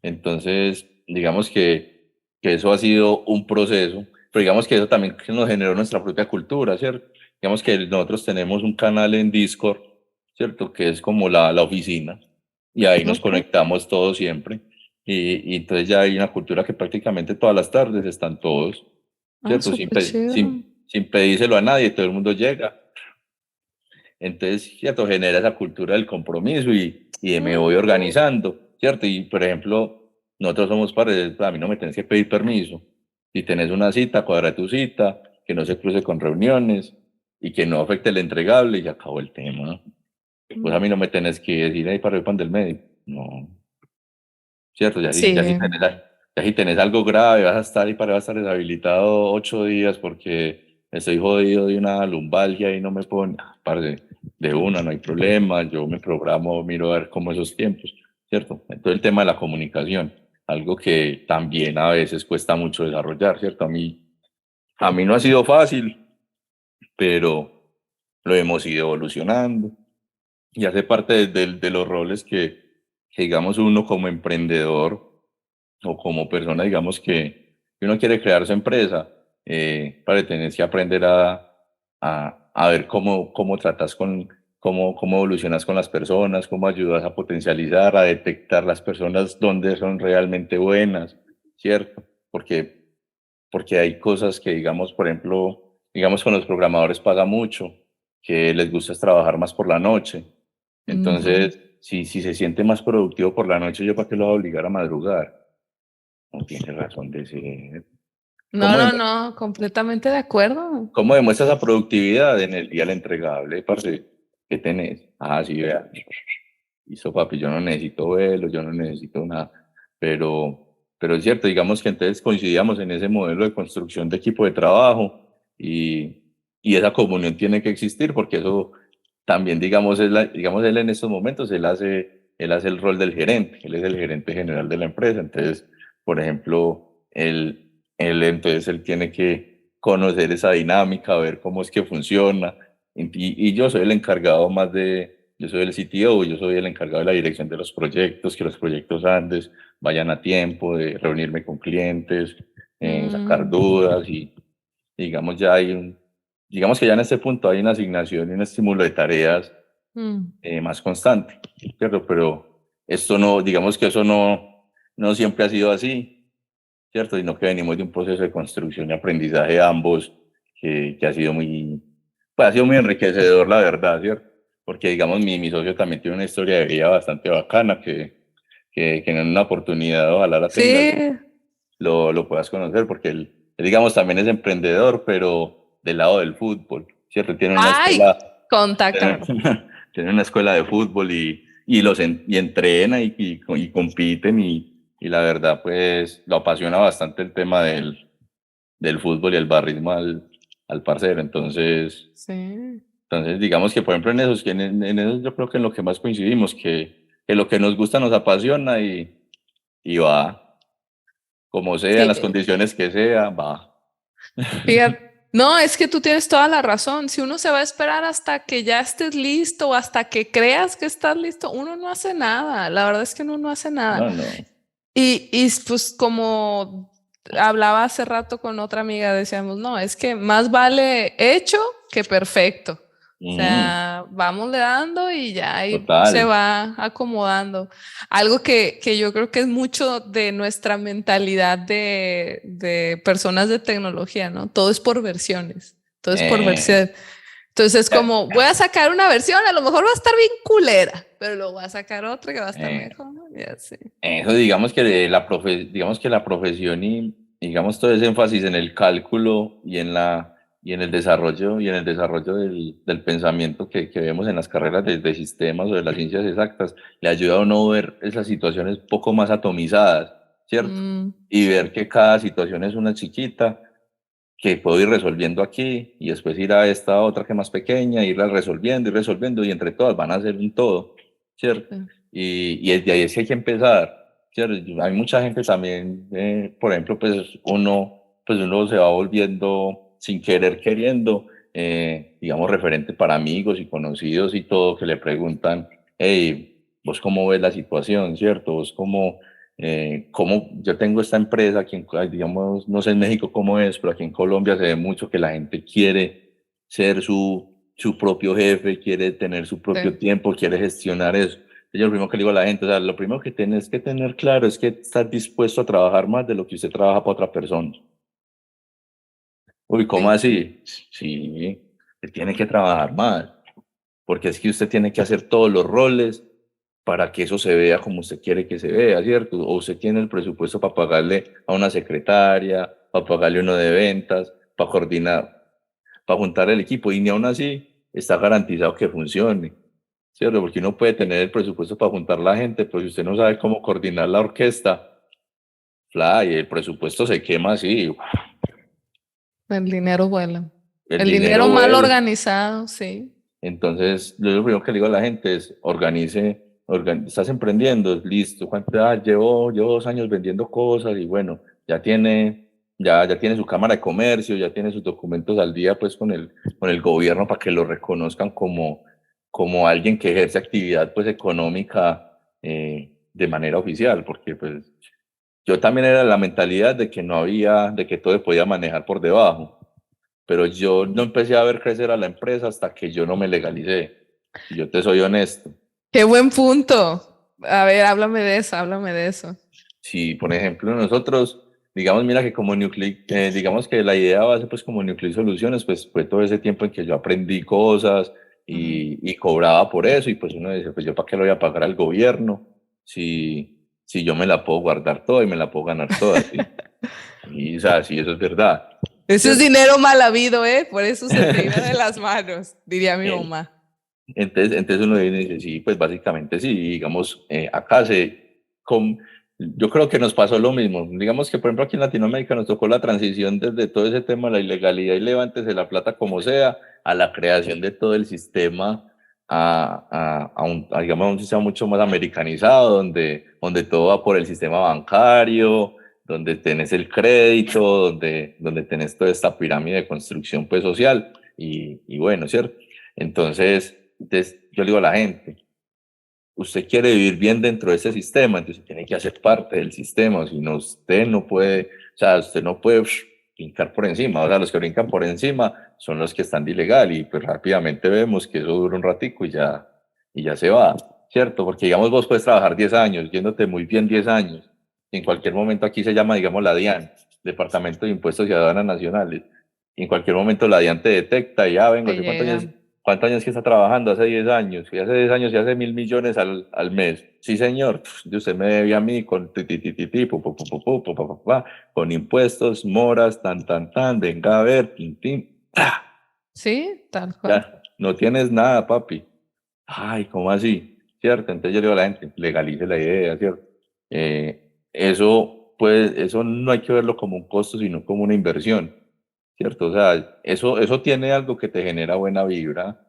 Entonces, digamos que eso ha sido un proceso, pero digamos que eso también que nos generó nuestra propia cultura, ¿cierto? Digamos que nosotros tenemos un canal en Discord, ¿cierto? Que es como la oficina, y ahí nos Ok. conectamos todos siempre. Y entonces ya hay una cultura que prácticamente todas las tardes están todos, Ah, ¿cierto? súper chido. Sin pedírselo a nadie, todo el mundo llega. Entonces, ¿cierto? Genera esa cultura del compromiso y de me voy organizando, ¿cierto? Y, por ejemplo, nosotros somos padres, a mí no me tenés que pedir permiso. Si tenés una cita, cuadra tu cita, que no se cruce con reuniones y que no afecte el entregable y ya acabó el tema. Pues a mí no me tenés que decir ahí para el pan del médico. No, cierto, Sí, ya si tenés algo grave, vas a estar y vas a estar deshabilitado 8 días porque estoy jodido de una lumbalgia y no me pone, parce, de una, no hay problema, yo me programo, miro a ver cómo esos tiempos, ¿cierto? Entonces el tema de la comunicación, algo que también a veces cuesta mucho desarrollar, ¿cierto? A mí no ha sido fácil, pero lo hemos ido evolucionando y hace parte de los roles que, digamos, uno como emprendedor o como persona, digamos, que uno quiere crear su empresa, para tener que aprender a ver cómo tratas cómo evolucionas con las personas, cómo ayudas a potencializar, a detectar las personas donde son realmente buenas, ¿cierto? Porque hay cosas que, digamos, por ejemplo, digamos, con los programadores paga mucho, que les gusta es trabajar más por la noche. ujú. Entonces, si se siente más productivo por la noche, ¿yo para qué lo voy a obligar a madrugar? No tiene razón de ser. No, ¿Cómo, no, demu- no, completamente de acuerdo. cómo demuestras esa productividad en el día del entregable, parce? ¿Qué tenés? Ah, sí, vea. Listo, papi, yo no necesito vuelos, yo no necesito nada. Pero es cierto, digamos que entonces coincidíamos en ese modelo de construcción de equipo de trabajo y esa comunión tiene que existir porque eso también, digamos, digamos, él en estos momentos, él hace el rol del gerente, él es el gerente general de la empresa. Entonces, por ejemplo, él tiene que conocer esa dinámica, ver cómo es que funciona. Y yo soy el encargado más yo soy el CTO, yo soy el encargado de la dirección de los proyectos, que los proyectos andes vayan a tiempo, de reunirme con clientes, sacar Mm, dudas y digamos digamos que ya en este punto hay una asignación y un estímulo de tareas, mm. más constante, ¿cierto? Pero esto no, digamos que eso no siempre ha sido así, ¿cierto? Sino que venimos de un proceso de construcción y aprendizaje ambos que ha sido muy enriquecedor, la verdad, ¿cierto? Porque, digamos, mi socio también tiene una historia de vida bastante bacana que en una oportunidad ojalá la tengas, Sí, lo puedas conocer, porque él, digamos, también es emprendedor, pero del lado del fútbol, ¿cierto? Tiene una ay, escuela, contáctamelo. tiene una escuela de fútbol y entrena y compiten y la verdad, pues, lo apasiona bastante el tema del fútbol y el barrismo al parcero. Sí. Entonces, digamos que, por ejemplo, en esos yo creo que en lo que más coincidimos, que lo que nos gusta nos apasiona y va, como sea, en las Sí, condiciones que sea, va. fíjate. No, es que tú tienes toda la razón. Si uno se va a esperar hasta que ya estés listo o hasta que creas que estás listo, uno no hace nada. La verdad es que uno no hace nada. No, no. Y pues como hablaba hace rato con otra amiga, decíamos, no, es que más vale hecho que perfecto. O Mm, sea, vamos le dando y ya ahí se total. va acomodando. Algo que yo creo que es mucho de nuestra mentalidad de personas de tecnología, ¿no? Todo es por versiones. Todo es por Eh, versión. Entonces es como, voy a sacar una versión, a lo mejor va a estar bien culera, pero luego voy a sacar otra que va a estar eh, mejor. Y así. Eso, digamos que la profesión y digamos todo ese énfasis en el cálculo y en el desarrollo del pensamiento que vemos en las carreras de sistemas o de las ciencias exactas, le ayuda a uno ver esas situaciones poco más atomizadas, ¿cierto? Mm, Y ver que cada situación es una chiquita que puedo ir resolviendo aquí y después ir a esta otra que es más pequeña, irla resolviendo y resolviendo y entre todas van a ser un todo, ¿cierto? sí. Y desde ahí es que hay que empezar, ¿cierto? Hay mucha gente también, por ejemplo, pues uno se va volviendo sin querer queriendo, digamos, referente para amigos y conocidos y todo, que le preguntan, hey, ¿vos cómo ves la situación, cierto? ¿Vos cómo yo tengo esta empresa aquí digamos, no sé en México cómo es, pero aquí en Colombia se ve mucho que la gente quiere ser su propio jefe, quiere tener su propio Sí. tiempo, quiere gestionar eso. Yo lo primero que le digo a la gente, o sea, lo primero que tienes que tener claro es que estás dispuesto a trabajar más de lo que usted trabaja para otra persona. Uy, ¿cómo Sí. así? Sí, usted tiene que trabajar más, porque es que usted tiene que hacer todos los roles para que eso se vea como usted quiere que se vea, ¿cierto? O usted tiene el presupuesto para pagarle a una secretaria, para pagarle uno de ventas, para coordinar, para juntar el equipo, y ni aún así está garantizado que funcione, ¿cierto? Porque uno puede tener el presupuesto para juntar la gente, pero si usted no sabe cómo coordinar la orquesta, y el presupuesto se quema así, El dinero vuela. el El dinero dinero mal vuela. organizado, sí. Entonces, yo lo primero que le digo a la gente es, estás emprendiendo, listo, llevo 2 años vendiendo cosas y bueno, ya tiene su cámara de comercio, ya tiene sus documentos al día pues con el gobierno para que lo reconozcan como alguien que ejerce actividad pues económica de manera oficial, porque pues yo también era de la mentalidad de que de que todo se podía manejar por debajo, pero yo no empecé a ver crecer a la empresa hasta que yo no me legalicé. Si yo te soy honesto. Qué buen punto. A ver, háblame de eso, háblame de eso. Si, por ejemplo, nosotros, digamos, mira que como Nuclic, digamos que la idea base, pues como Nuclic Soluciones, pues fue todo ese tiempo en que yo aprendí cosas y cobraba por eso, y pues uno dice, pues yo para qué lo voy a pagar al gobierno si yo me la puedo guardar toda y me la puedo ganar toda, ¿sí? Y, o sea, sí, eso es verdad. Eso es ¿Cierto? dinero mal habido, ¿eh? Por eso se te iba de las manos, diría mi mamá. Entonces uno dice, sí, pues básicamente sí, digamos, acá yo creo que nos pasó lo mismo, digamos que por ejemplo aquí en Latinoamérica nos tocó la transición desde todo ese tema de la ilegalidad y levántese la plata como sea, a la creación de todo el sistema, digamos, a un sistema mucho más americanizado, donde todo va por el sistema bancario, donde tenés el crédito, donde tenés toda esta pirámide de construcción pues social, y bueno, ¿cierto? Entonces, yo le digo a la gente, usted quiere vivir bien dentro de ese sistema, entonces tiene que hacer parte del sistema, si no, usted no puede, o sea, usted no puede brincar por encima, o sea, los que brincan por encima son los que están de ilegal y pues rápidamente vemos que eso dura un ratico y ya se va, ¿cierto? Porque digamos vos puedes trabajar 10 años, yéndote muy bien 10 años, y en cualquier momento aquí se llama, digamos, la DIAN, Departamento de Impuestos y Aduanas Nacionales, y en cualquier momento la DIAN te detecta y ya vengo, Te ¿hace llega. cuántos años que está trabajando? Hace 10 años. Y hace 10 años y hace 1.000 millones al mes. Sí, señor. Y usted me debe a mí con con impuestos, moras, venga a ver, Sí, tal cual. ya, no tienes nada, papi. Ay, ¿cómo así? ¿Cierto? Entonces yo le digo a la gente, legalice la idea, ¿cierto? Eso, pues, eso no hay que verlo como un costo, sino como una inversión, ¿cierto? O sea, eso tiene algo que te genera buena vibra,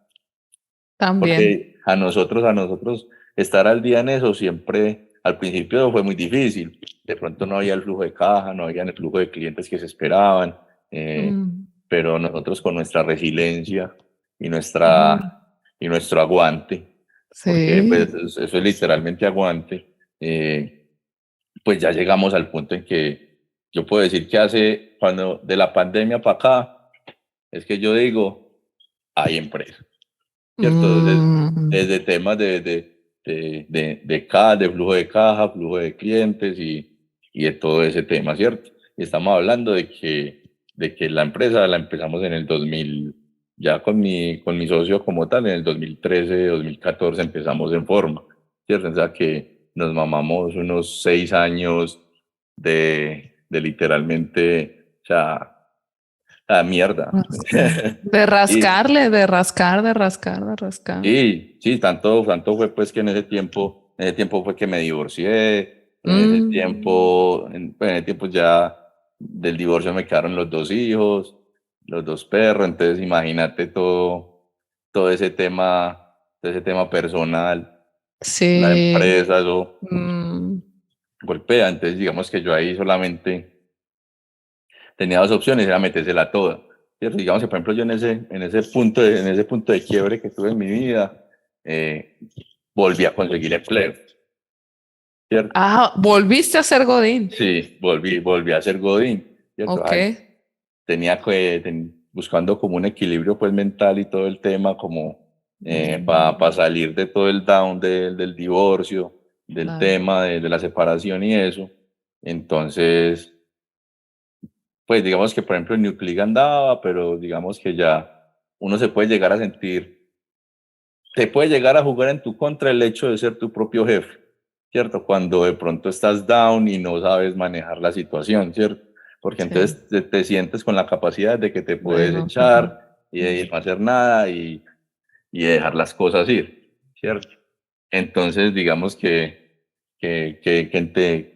También. porque a nosotros estar al día en eso siempre, al principio fue muy difícil. De pronto no había el flujo de caja, no había el flujo de clientes que se esperaban, pero nosotros con nuestra resiliencia y, Mm, y nuestro aguante, porque sí. pues, eso es literalmente aguante, pues ya llegamos al punto en que yo puedo decir que cuando de la pandemia para acá, es que yo digo, hay empresa. ¿Cierto? Mm, Desde temas de flujo de caja, flujo de clientes y de todo ese tema, ¿cierto? Y estamos hablando de que la empresa la empezamos en el 2000, ya con mi socio como tal, en el 2013, 2014 empezamos en forma, ¿cierto? O sea que nos mamamos unos 6 años de literalmente, o sea, la mierda. de Y, rascarle, de rascar, de rascar, de rascar. Sí, sí, tanto fue pues que en ese tiempo fue que me divorcié, Mm, pues, en ese tiempo ya del divorcio me quedaron los 2 hijos, los 2 perros, entonces imagínate todo ese tema personal, la sí. empresa, eso Mm, golpea, entonces digamos que yo ahí solamente tenía dos opciones, era metérsela toda. ¿Cierto? Digamos que, por ejemplo, yo en ese punto de quiebre que tuve en mi vida, volví a conseguir empleo, ¿cierto? volviste a ser Godín. Sí, volví a ser Godín, ¿cierto? Ok. Ay, buscando como un equilibrio pues mental y todo el tema como para salir de todo el down del divorcio, del Claro. tema de la separación y eso. Entonces, pues digamos que por ejemplo en Nucliga andaba, pero digamos que ya uno se puede llegar a sentir, te puede llegar a jugar en tu contra el hecho de ser tu propio jefe, ¿cierto? Cuando de pronto estás down y no sabes manejar la situación, ¿cierto? porque Sí. entonces te sientes con la capacidad de que te puedes Bueno, echar y de no hacer nada y de dejar las cosas ir, ¿cierto? Entonces, digamos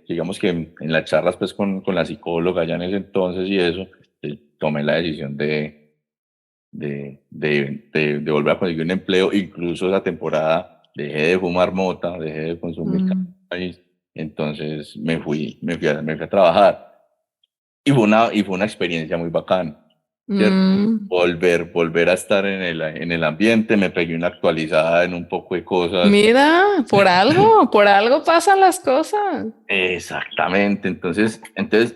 digamos que en las charlas pues con la psicóloga ya en ese entonces y eso, tomé la decisión de volver a conseguir un empleo. Incluso esa temporada dejé de fumar mota, dejé de consumir cannabis, entonces me fui a trabajar y fue una experiencia muy bacana, ¿cierto? Volver a estar en el ambiente, me pegué una actualizada en un poco de cosas. Mira, por algo pasan las cosas. Exactamente, entonces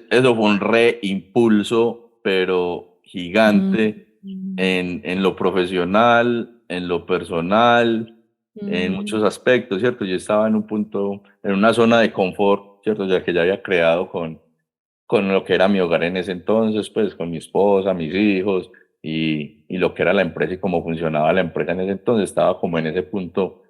eso fue un reimpulso, pero gigante en lo profesional, en lo personal, en muchos aspectos, ¿cierto? Yo estaba en un punto, en una zona de confort, ¿cierto? Ya que ya había creado con lo que era mi hogar en ese entonces, pues con mi esposa, mis hijos y lo que era la empresa y cómo funcionaba la empresa en ese entonces, estaba como en ese punto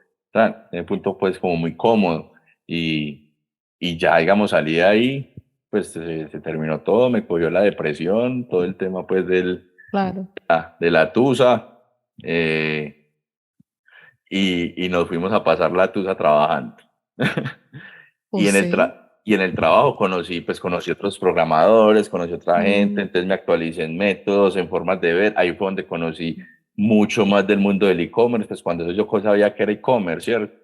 pues como muy cómodo y ya digamos salí de ahí, pues se terminó todo, me cogió la depresión, todo el tema pues Claro. de la tusa y nos fuimos a pasar la tusa trabajando. Y Pues sí. y en el trabajo conocí otros programadores, conocí otra gente, entonces me actualicé en métodos, en formas de ver. Ahí fue donde conocí mucho más del mundo del e-commerce, pues cuando eso yo sabía que era e-commerce, ¿cierto?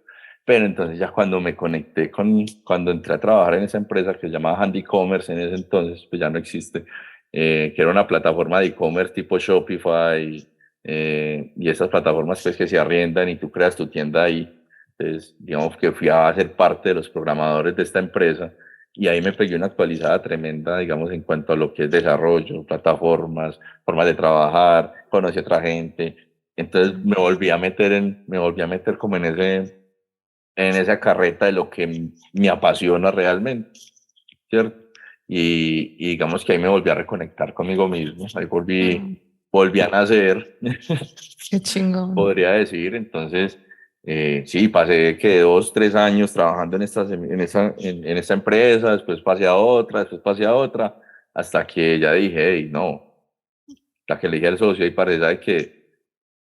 Pero entonces ya cuando me conecté cuando entré a trabajar en esa empresa que se llamaba Handy Commerce en ese entonces, pues ya no existe, que era una plataforma de e-commerce tipo Shopify y esas plataformas pues que se arriendan y tú creas tu tienda ahí. Entonces, digamos que fui a ser parte de los programadores de esta empresa y ahí me pegué una actualizada tremenda, digamos, en cuanto a lo que es desarrollo, plataformas, formas de trabajar, conocí a otra gente. Entonces me volví a meter como en esa carreta de lo que me apasiona realmente, ¿cierto? Y digamos que ahí me volví a reconectar conmigo mismo, ahí volví a nacer, Qué chingón. podría decir. Entonces, sí, pasé que 2, 3 años trabajando en esta empresa, después pasé a otra, después pasé a otra, hasta que ya dije, hey, no, la que le dije al socio y parece de que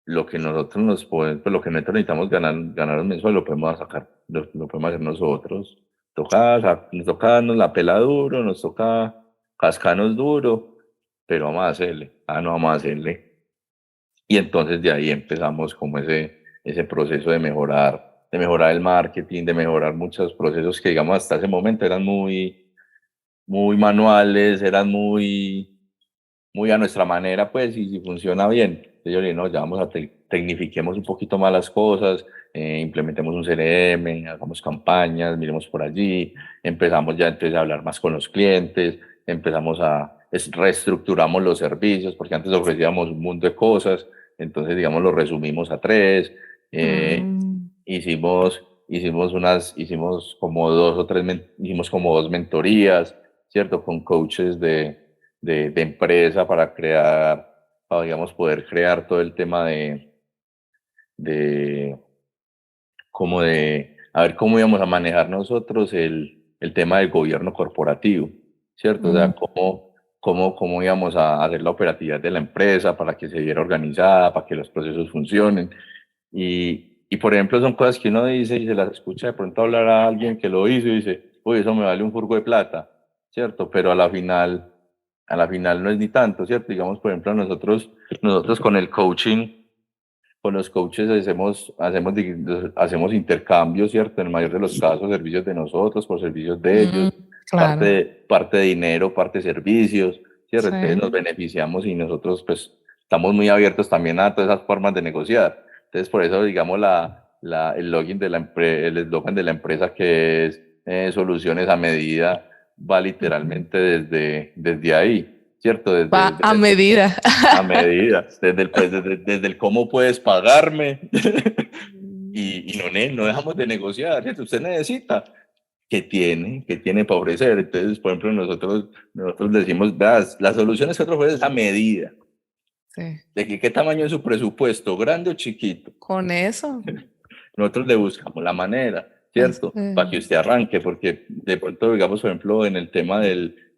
lo que nosotros pues lo que nosotros necesitamos ganar un mensual lo podemos sacar, lo podemos hacer nosotros. Nos toca darnos la pela duro, nos toca cascarnos duro, pero vamos a hacerle. Ah, no, vamos a hacerle. Y entonces de ahí empezamos como ese proceso de mejorar el marketing, de mejorar muchos procesos que digamos hasta ese momento eran muy manuales, eran muy a nuestra manera, pues, y si funciona bien. Entonces yo le dije, no, ya vamos a tecnifiquemos un poquito más las cosas, implementemos un CRM, hagamos campañas, miremos por allí, empezamos ya entonces a hablar más con los clientes, reestructuramos los servicios, porque antes ofrecíamos un mundo de cosas, entonces, digamos, lo resumimos a 3, hicimos como 2 o 3, hicimos como 2 mentorías, ¿cierto? Con coaches de empresa para, digamos, poder crear todo el tema de, como a ver cómo íbamos a manejar nosotros el tema del gobierno corporativo, ¿cierto? O sea, cómo íbamos a hacer la operatividad de la empresa para que se viera organizada, para que los procesos funcionen. Y por ejemplo, son cosas que uno dice y se las escucha de pronto hablar a alguien que lo hizo y dice, uy, eso me vale un furgo de plata, ¿cierto? Pero a la final no es ni tanto, ¿cierto? Digamos, por ejemplo, nosotros con el coaching, con los coaches hacemos intercambios, ¿cierto? En el mayor de los casos, servicios de nosotros por servicios de ellos, Claro. parte de dinero, parte de servicios, ¿cierto? Sí. Entonces nos beneficiamos y nosotros pues estamos muy abiertos también a todas esas formas de negociar. Entonces por eso, digamos, el login el eslogan de la empresa que es soluciones a medida, va literalmente desde ahí, ¿cierto? Va a medida. A medida, desde el cómo puedes pagarme y no dejamos de negociar, ¿cierto? Usted necesita, ¿qué tiene para ofrecer? Entonces, por ejemplo, nosotros decimos, las soluciones que nosotros ofrecemos a medida, Sí. de qué tamaño es su presupuesto, grande o chiquito. Con eso. Nosotros le buscamos la manera, ¿cierto? Para que usted arranque, porque de pronto, digamos, por ejemplo, en el tema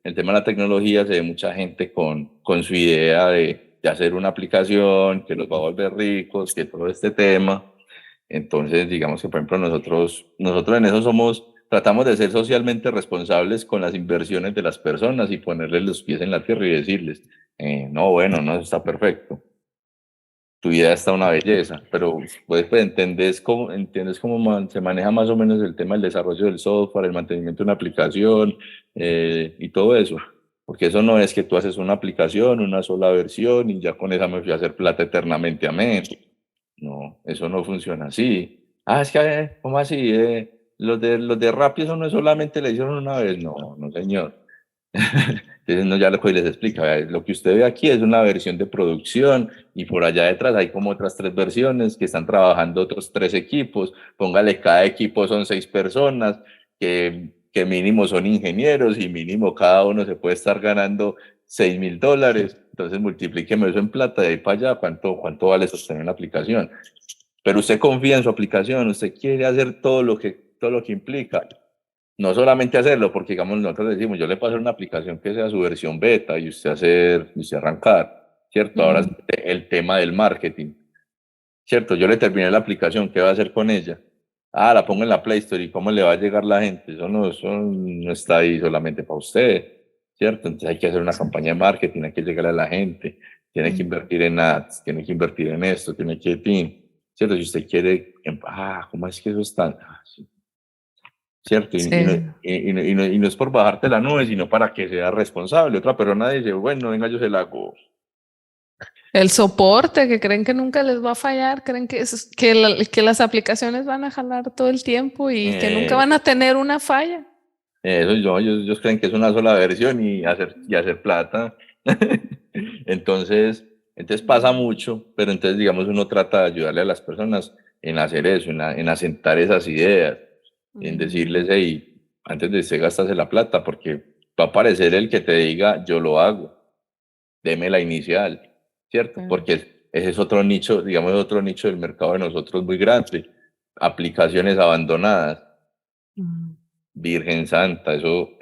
el tema de la tecnología se ve mucha gente con su idea de hacer una aplicación que los va a volver ricos, que todo este tema. Entonces, digamos que, por ejemplo, nosotros en eso tratamos de ser socialmente responsables con las inversiones de las personas y ponerles los pies en la tierra y decirles, no, bueno, no, eso está perfecto. Tu idea está una belleza, pero pues entiendes cómo se maneja más o menos el tema del desarrollo del software, el mantenimiento de una aplicación y todo eso. Porque eso no es que tú haces una aplicación, una sola versión y ya con esa me fui a hacer plata eternamente, amén. No, eso no funciona así. Ah, es que, ¿cómo así? Los de Rappi eso no es solamente le hicieron una vez. No, no, señor. Entonces, no, ya lo que les explica, vea, lo que usted ve aquí es una versión de producción y por allá detrás hay como otras 3 versiones que están trabajando otros 3 equipos. Póngale, cada equipo son 6 personas, que mínimo son ingenieros y mínimo cada uno se puede estar ganando $6,000. Entonces, multiplíqueme eso en plata de ahí para allá, ¿cuánto vale sostener una aplicación? Pero usted confía en su aplicación, usted quiere hacer todo lo que implica. No solamente hacerlo, porque digamos nosotros decimos, yo le paso una aplicación que sea su versión beta y usted arrancar, ¿cierto? Ahora es el tema del marketing, ¿cierto? Yo le terminé la aplicación, ¿qué va a hacer con ella? Ah, la pongo en la Play Store y cómo le va a llegar la gente. Eso no está ahí solamente para usted, ¿cierto? Entonces hay que hacer una campaña de marketing, hay que llegar a la gente, tiene que invertir en ads, tiene que invertir en esto, tiene que, ¿cierto? Si usted quiere, ¿cómo es que eso está? Sí. ¿Cierto? Sí. Y no es por bajarte la nube, sino para que sea responsable. Otra persona dice, bueno, venga, yo se la hago. El soporte, que creen que nunca les va a fallar, creen que las aplicaciones van a jalar todo el tiempo y que nunca van a tener una falla. Ellos creen que es una sola versión y hacer plata. Entonces pasa mucho, pero entonces, digamos, uno trata de ayudarle a las personas en hacer eso, en asentar esas ideas, en decirles, hey, antes de usted gastarse la plata, porque va a aparecer el que te diga, yo lo hago, deme la inicial, ¿cierto? Porque ese es otro nicho, digamos, otro nicho del mercado de nosotros muy grande, aplicaciones abandonadas. Virgen Santa, eso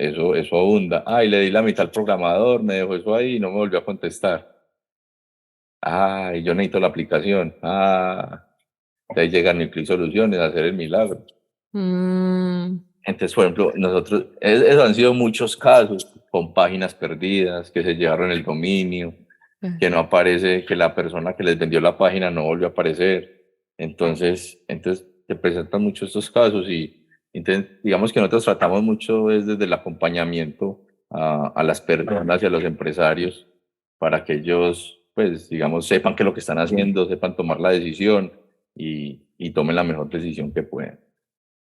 abunda. Ay, le di la mitad al programador, me dejó eso ahí y no me volvió a contestar. Ay, yo necesito la aplicación. De ahí llegan Nucleo Soluciones a hacer el milagro. Entonces, por ejemplo, esos han sido muchos casos con páginas perdidas, que se llevaron el dominio, que no aparece, que la persona que les vendió la página no volvió a aparecer. Entonces se presentan muchos estos casos y entonces, digamos que nosotros tratamos mucho desde el acompañamiento a las personas y a los empresarios para que ellos, pues, digamos, sepan qué es lo que están haciendo, sepan tomar la decisión y tomen la mejor decisión que puedan.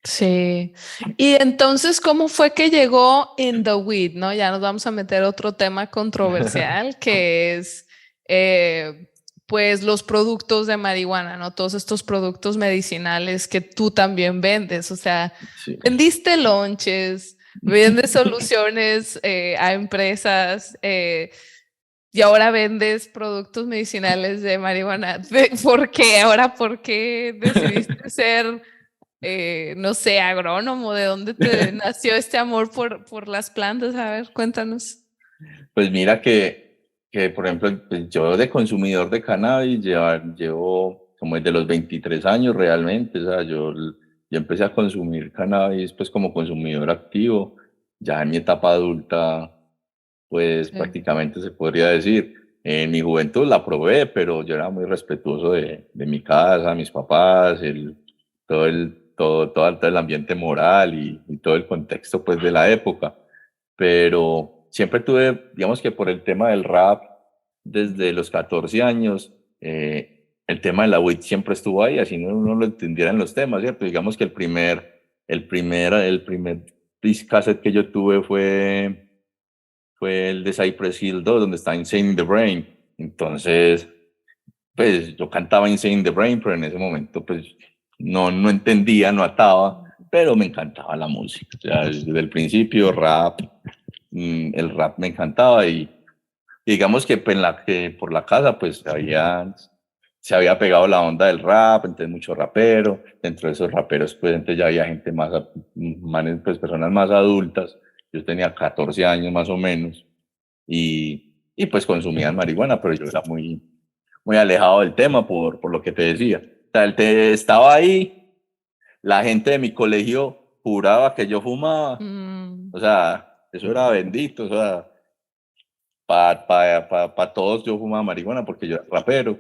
Sí. Y entonces, ¿cómo fue que llegó In The Weed, no? Ya nos vamos a meter otro tema controversial que es, pues, los productos de marihuana, ¿no? Todos estos productos medicinales que tú también vendes. O sea, Sí. vendiste lonches, vendes soluciones a empresas, y ahora vendes productos medicinales de marihuana. ¿Por qué? Ahora, ¿por qué decidiste ser no sé, agrónomo? ¿De dónde te nació este amor por las plantas? A ver, cuéntanos. Pues mira que por ejemplo, pues yo de consumidor de cannabis llevo como desde los 23 años realmente. O sea, yo empecé a consumir cannabis pues como consumidor activo, ya en mi etapa adulta, pues prácticamente se podría decir. En mi juventud la probé, pero yo era muy respetuoso de mi casa, mis papás, todo el ambiente moral y todo el contexto pues de la época. Pero siempre tuve, digamos que por el tema del rap, desde los 14 años, el tema de la weed siempre estuvo ahí, así no lo entendieran los temas, ¿cierto? Digamos que el primer disc cassette que yo tuve fue el de Cypress Hill 2, donde está Insane in the Brain. Entonces, pues yo cantaba Insane in the Brain, pero en ese momento pues no entendía, no ataba, pero me encantaba la música. O sea, desde el principio, el rap me encantaba y digamos que, pues, por la casa pues se había pegado la onda del rap, entonces mucho rapero, dentro de esos raperos pues entonces ya había gente pues personas más adultas yo tenía 14 años más o menos, y pues consumían marihuana, pero yo era muy, muy alejado del tema por lo que te decía. O sea, estaba ahí, la gente de mi colegio juraba que yo fumaba, o sea, eso era bendito, o sea, para todos yo fumaba marihuana porque yo era rapero,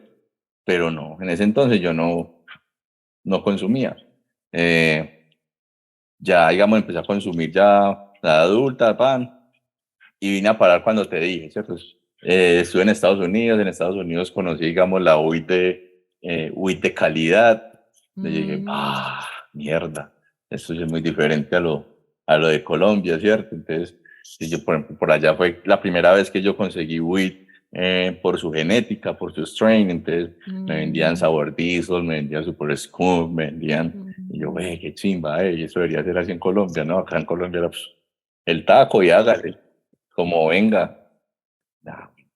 pero no, en ese entonces yo no consumía. Ya, digamos, empecé a consumir ya la adulta, pan, y vine a parar cuando te dije, ¿cierto? Estuve en Estados Unidos conocí, digamos, la weed de calidad. Y dije, mierda, esto es muy diferente a lo de Colombia, ¿cierto? Entonces, si yo, por ejemplo, por allá fue la primera vez que yo conseguí weed por su genética, por su strain, entonces me vendían Sabor Diesel, me vendían Super Skunk, me vendían, y yo, qué chimba, eso debería ser así en Colombia, ¿no? Acá en Colombia era pues, el taco y hágale, como venga.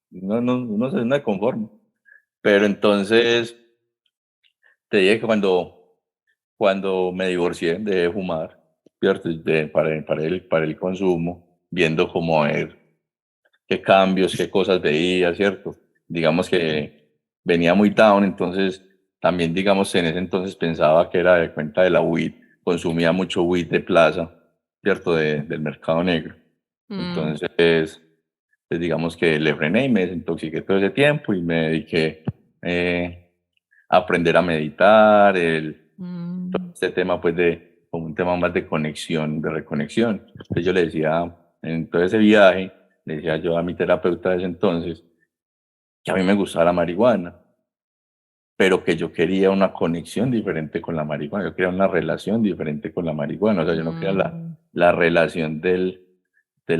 No sé, no me conformo. Pero entonces, te dije que cuando me divorcié, dejé de fumar, ¿cierto? Para el consumo, viendo cómo ver qué cambios, qué cosas veía, ¿cierto? Digamos que venía muy down, entonces también, digamos, en ese entonces pensaba que era de cuenta de la weed, consumía mucho weed de plaza, ¿cierto? Del mercado negro. Entonces, pues digamos que le frené y me desintoxiqué todo ese tiempo y me dediqué a aprender a meditar, todo este tema pues como un tema más de conexión, de reconexión. Entonces yo le decía, en todo ese viaje, le decía yo a mi terapeuta de ese entonces, que a mí me gustaba la marihuana, pero que yo quería una conexión diferente con la marihuana, yo quería una relación diferente con la marihuana, o sea, yo no quería la relación del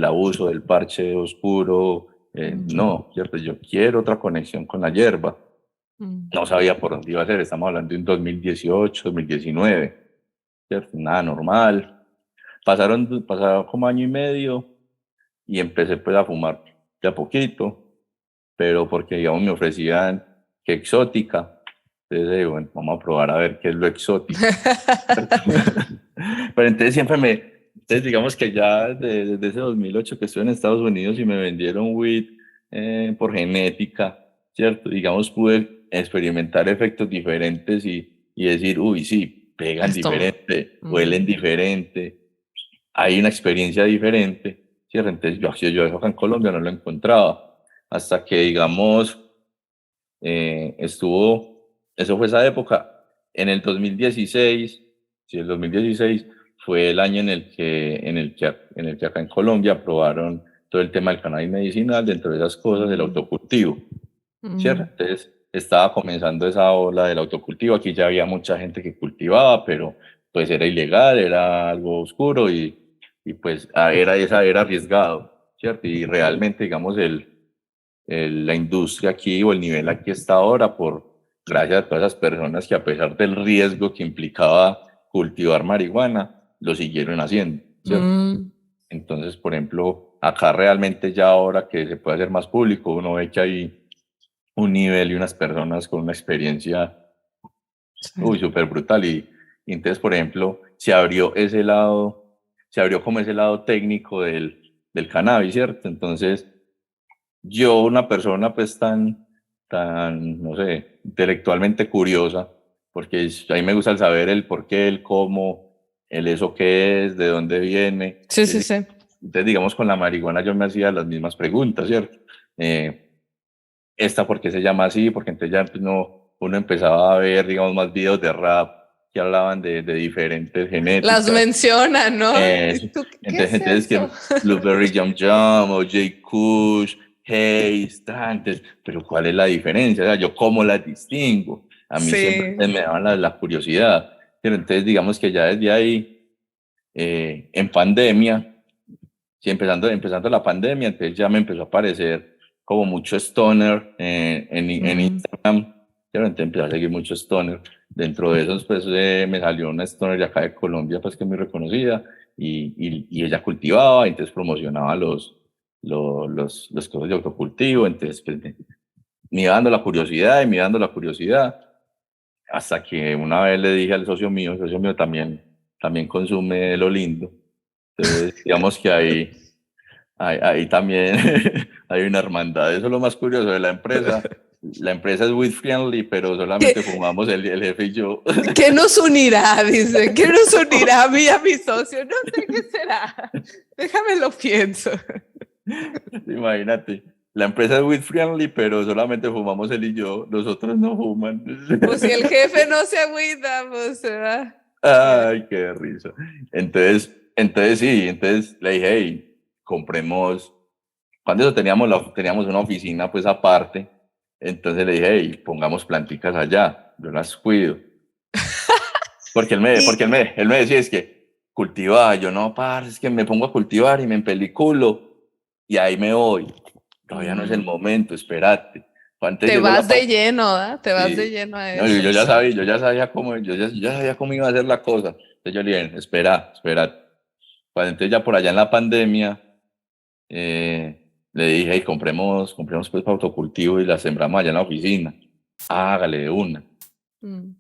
abuso, del parche oscuro, no, ¿cierto? Yo quiero otra conexión con la hierba. No sabía por dónde iba a ser, estamos hablando de un 2018, 2019, ¿cierto? Nada normal. Pasaron como año y medio y empecé pues a fumar de a poquito, pero porque digamos me ofrecían que exótica, entonces bueno, vamos a probar a ver qué es lo exótico. Pero entonces entonces digamos que ya desde ese 2008 que estuve en Estados Unidos y me vendieron weed por genética, ¿cierto? Digamos pude experimentar efectos diferentes y decir, uy, sí, pegan diferente, huelen diferente, hay una experiencia diferente, ¿cierto? Entonces yo eso acá en Colombia no lo encontraba, hasta que digamos eso fue esa época, en el 2016, sí, el 2016 fue el año en el que acá en Colombia aprobaron todo el tema del cannabis medicinal, dentro de esas cosas el autocultivo, ¿cierto? Entonces estaba comenzando esa ola del autocultivo, aquí ya había mucha gente que cultivaba, pero pues era ilegal, era algo oscuro y pues era arriesgado, ¿cierto? Y realmente, digamos, la industria aquí o el nivel aquí está ahora gracias a todas esas personas que a pesar del riesgo que implicaba cultivar marihuana, lo siguieron haciendo, ¿cierto? Entonces, por ejemplo, acá realmente ya ahora que se puede hacer más público, uno ve que hay un nivel y unas personas con una experiencia súper brutal y entonces, por ejemplo, se abrió como ese lado técnico del cannabis, ¿cierto? Entonces, yo, una persona pues tan, no sé, intelectualmente curiosa, porque a mí me gusta el saber el por qué, el cómo, el eso qué es, de dónde viene. Sí, sí, sí. Entonces, digamos, con la marihuana yo me hacía las mismas preguntas, ¿cierto? ¿Esta por qué se llama así? Porque entonces ya pues, uno empezaba a ver, digamos, más videos de rap que hablaban de diferentes genéticas. Las mencionan, ¿no? ¿Qué entonces que Blueberry Jam Jam o J. Kush, Haze, entonces, pero ¿cuál es la diferencia? O sea, ¿yo cómo las distingo? A mí siempre me daban la curiosidad. Pero entonces digamos que ya desde ahí, en pandemia, sí, empezando la pandemia, entonces ya me empezó a aparecer como mucho stoner en Instagram, pero entonces empecé a seguir mucho stoner. Dentro de esos, pues me salió una stoner de acá de Colombia, pues que es muy reconocida, y ella cultivaba, entonces promocionaba los cosas de autocultivo, entonces pues, me iba dando la curiosidad y me iba dando la curiosidad, hasta que una vez le dije al socio mío, el socio mío también consume lo lindo, entonces digamos que ahí ahí también hay una hermandad. Eso es lo más curioso de la empresa. La empresa es weed friendly, pero solamente ¿Qué, fumamos el jefe y yo. qué nos unirá? Dice, ¿qué nos unirá a mí y a mi socio? No sé qué será. Déjame lo pienso. Imagínate. La empresa es weed friendly, pero solamente fumamos él y yo. Los otros no fuman. Pues si el jefe no se agüita, pues se va. Ay, qué risa. Entonces sí, entonces le dije, hey, compremos. Cuando eso teníamos una oficina pues aparte, entonces le dije, hey, pongamos planticas allá, yo las cuido. Él me decía, es que cultivaba, yo no, parce, es que me pongo a cultivar y me empeliculo y ahí me voy. Todavía no es el momento, espérate. Antes Te llegó vas de lleno, ¿eh? Te vas de sí. lleno a No, eso. yo ya sabía cómo, yo ya sabía cómo iba a ser la cosa. Entonces yo le dije, espera. Cuando entonces ya por allá en la pandemia, le dije, hey, compremos pues para autocultivo y la sembramos allá en la oficina. Hágale de una. Mm.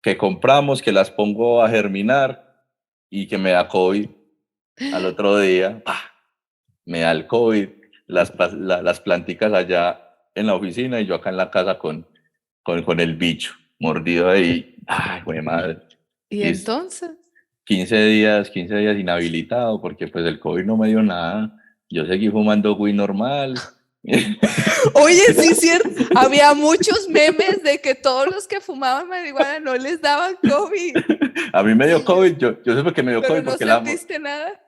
Que compramos, que las pongo a germinar y que me da COVID al otro día. ¡Pah! Me da el COVID, las planticas allá en la oficina y yo acá en la casa con el bicho mordido ahí. Ay, güey, madre. ¿Y Y entonces? 15 días inhabilitado porque pues el COVID no me dio nada. Yo seguí fumando güey normal. Oye, sí, es cierto. Había muchos memes de que todos los que fumaban marihuana no les daban COVID. A mí me dio Y yo, COVID, yo sé por qué me dio pero COVID, no porque sentiste nada.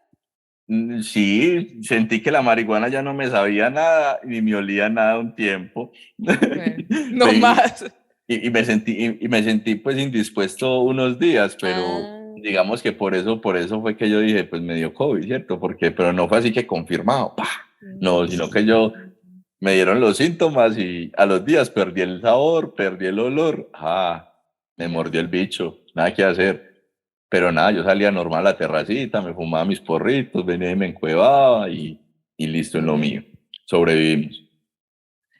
sí, sentí que la marihuana ya no me sabía nada ni me olía nada un tiempo. No más. Y me sentí pues indispuesto unos días, pero Ah. digamos que por eso fue que yo dije, pues me dio COVID, ¿cierto? Porque, pero no fue así que confirmado, ¡pah! No, sino que yo me dieron los síntomas y a los días perdí el sabor, perdí el olor, me mordió el bicho, nada que hacer. Pero nada, yo salía normal a la terracita, me fumaba mis porritos, venía y me encuevaba y listo en lo mío. Sobrevivimos.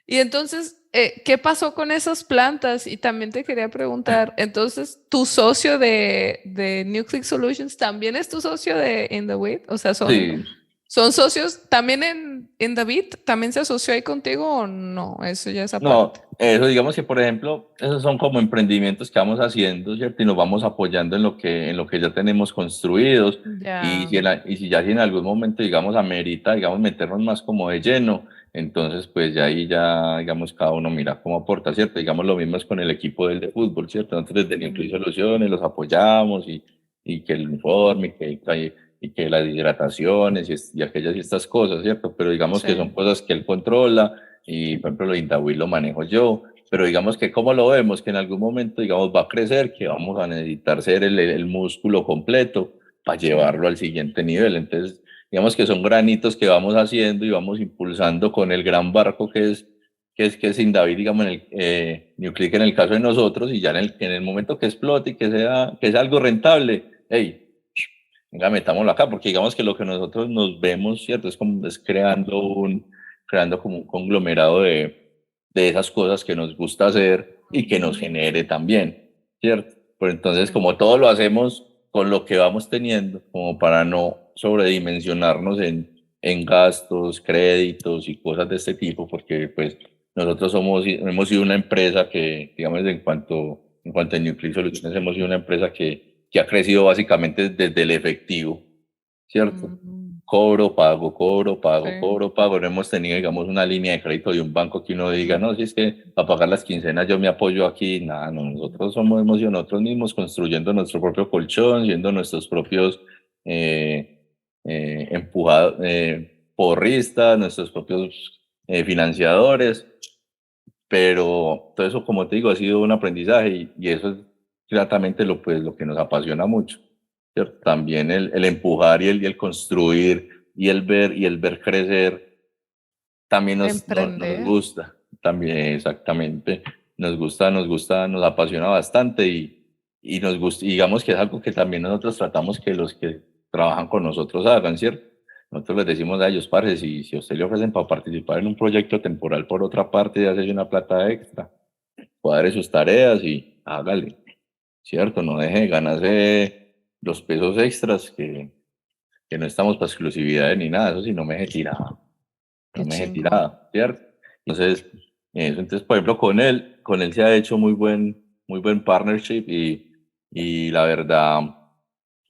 Y entonces, ¿qué pasó con esas plantas? Y también te quería preguntar, entonces, ¿tu socio de Nucleic Solutions también es tu socio de In the Weed? O sea, Sí, ¿son socios también en The Beat? ¿También se asoció ahí contigo o no? Eso ya es aparte. no, eso digamos que, por ejemplo, esos son como emprendimientos que vamos haciendo, ¿cierto? Y nos vamos apoyando en lo que ya tenemos construidos. Ya. Y si ya si en algún momento, digamos, amerita, digamos, meternos más como de lleno, entonces, pues ya ahí ya, digamos, cada uno mira cómo aporta, ¿cierto? Digamos, lo mismo es con el equipo del de fútbol, ¿cierto? Nosotros desde Nuclei Soluciones los apoyamos y que el uniforme, y que las hidrataciones y aquellas y estas cosas, ¿cierto? Pero digamos que son Sí. cosas que él controla y por ejemplo lo de Indawi lo manejo yo, pero digamos que como lo vemos, que en algún momento digamos va a crecer, que vamos a necesitar ser el músculo completo para Sí. llevarlo al siguiente nivel. Entonces, digamos que son granitos que vamos haciendo y vamos impulsando con el gran barco que es Indavi, digamos, en el Nuclick en el caso de nosotros, y ya en el momento que explote y que sea algo rentable, hey, venga, metámoslo acá, porque digamos que lo que nosotros nos vemos, ¿cierto? Es como es creando como un conglomerado de esas cosas que nos gusta hacer y que nos genere también, ¿cierto? Pero entonces, como todo lo hacemos con lo que vamos teniendo, como para no sobredimensionarnos en gastos, créditos y cosas de este tipo, porque pues nosotros hemos sido una empresa que, digamos, en cuanto a Nuclear Solutions, hemos sido una empresa que ha crecido básicamente desde el efectivo, ¿cierto? Mm, sí. Cobro, pago. No hemos tenido, digamos, una línea de crédito de un banco que uno diga, no, si es que para pagar las quincenas yo me apoyo aquí. Nada, no, hemos sido nosotros mismos construyendo nuestro propio colchón, siendo nuestros propios porristas, nuestros propios financiadores. Pero todo eso, como te digo, ha sido un aprendizaje y eso es gratamente pues, lo que nos apasiona mucho, ¿cierto? También el empujar y el construir y el ver crecer también nos Emprender. gusta, también exactamente, nos apasiona bastante y nos gusta, y digamos que es algo que también nosotros tratamos que los que trabajan con nosotros hagan, ¿cierto? Nosotros les decimos a ellos, parce, si a usted le ofrecen para participar en un proyecto temporal por otra parte y hacerse una plata extra, cuadre sus tareas y hágale, ¿cierto? No deje de ganarse los pesos extras que no estamos para exclusividades ni nada, eso sí, no me dejé tirado, Qué no me dejé chingón. tirado, ¿cierto? Entonces, entonces, por ejemplo, con él se ha hecho muy buen partnership y la verdad,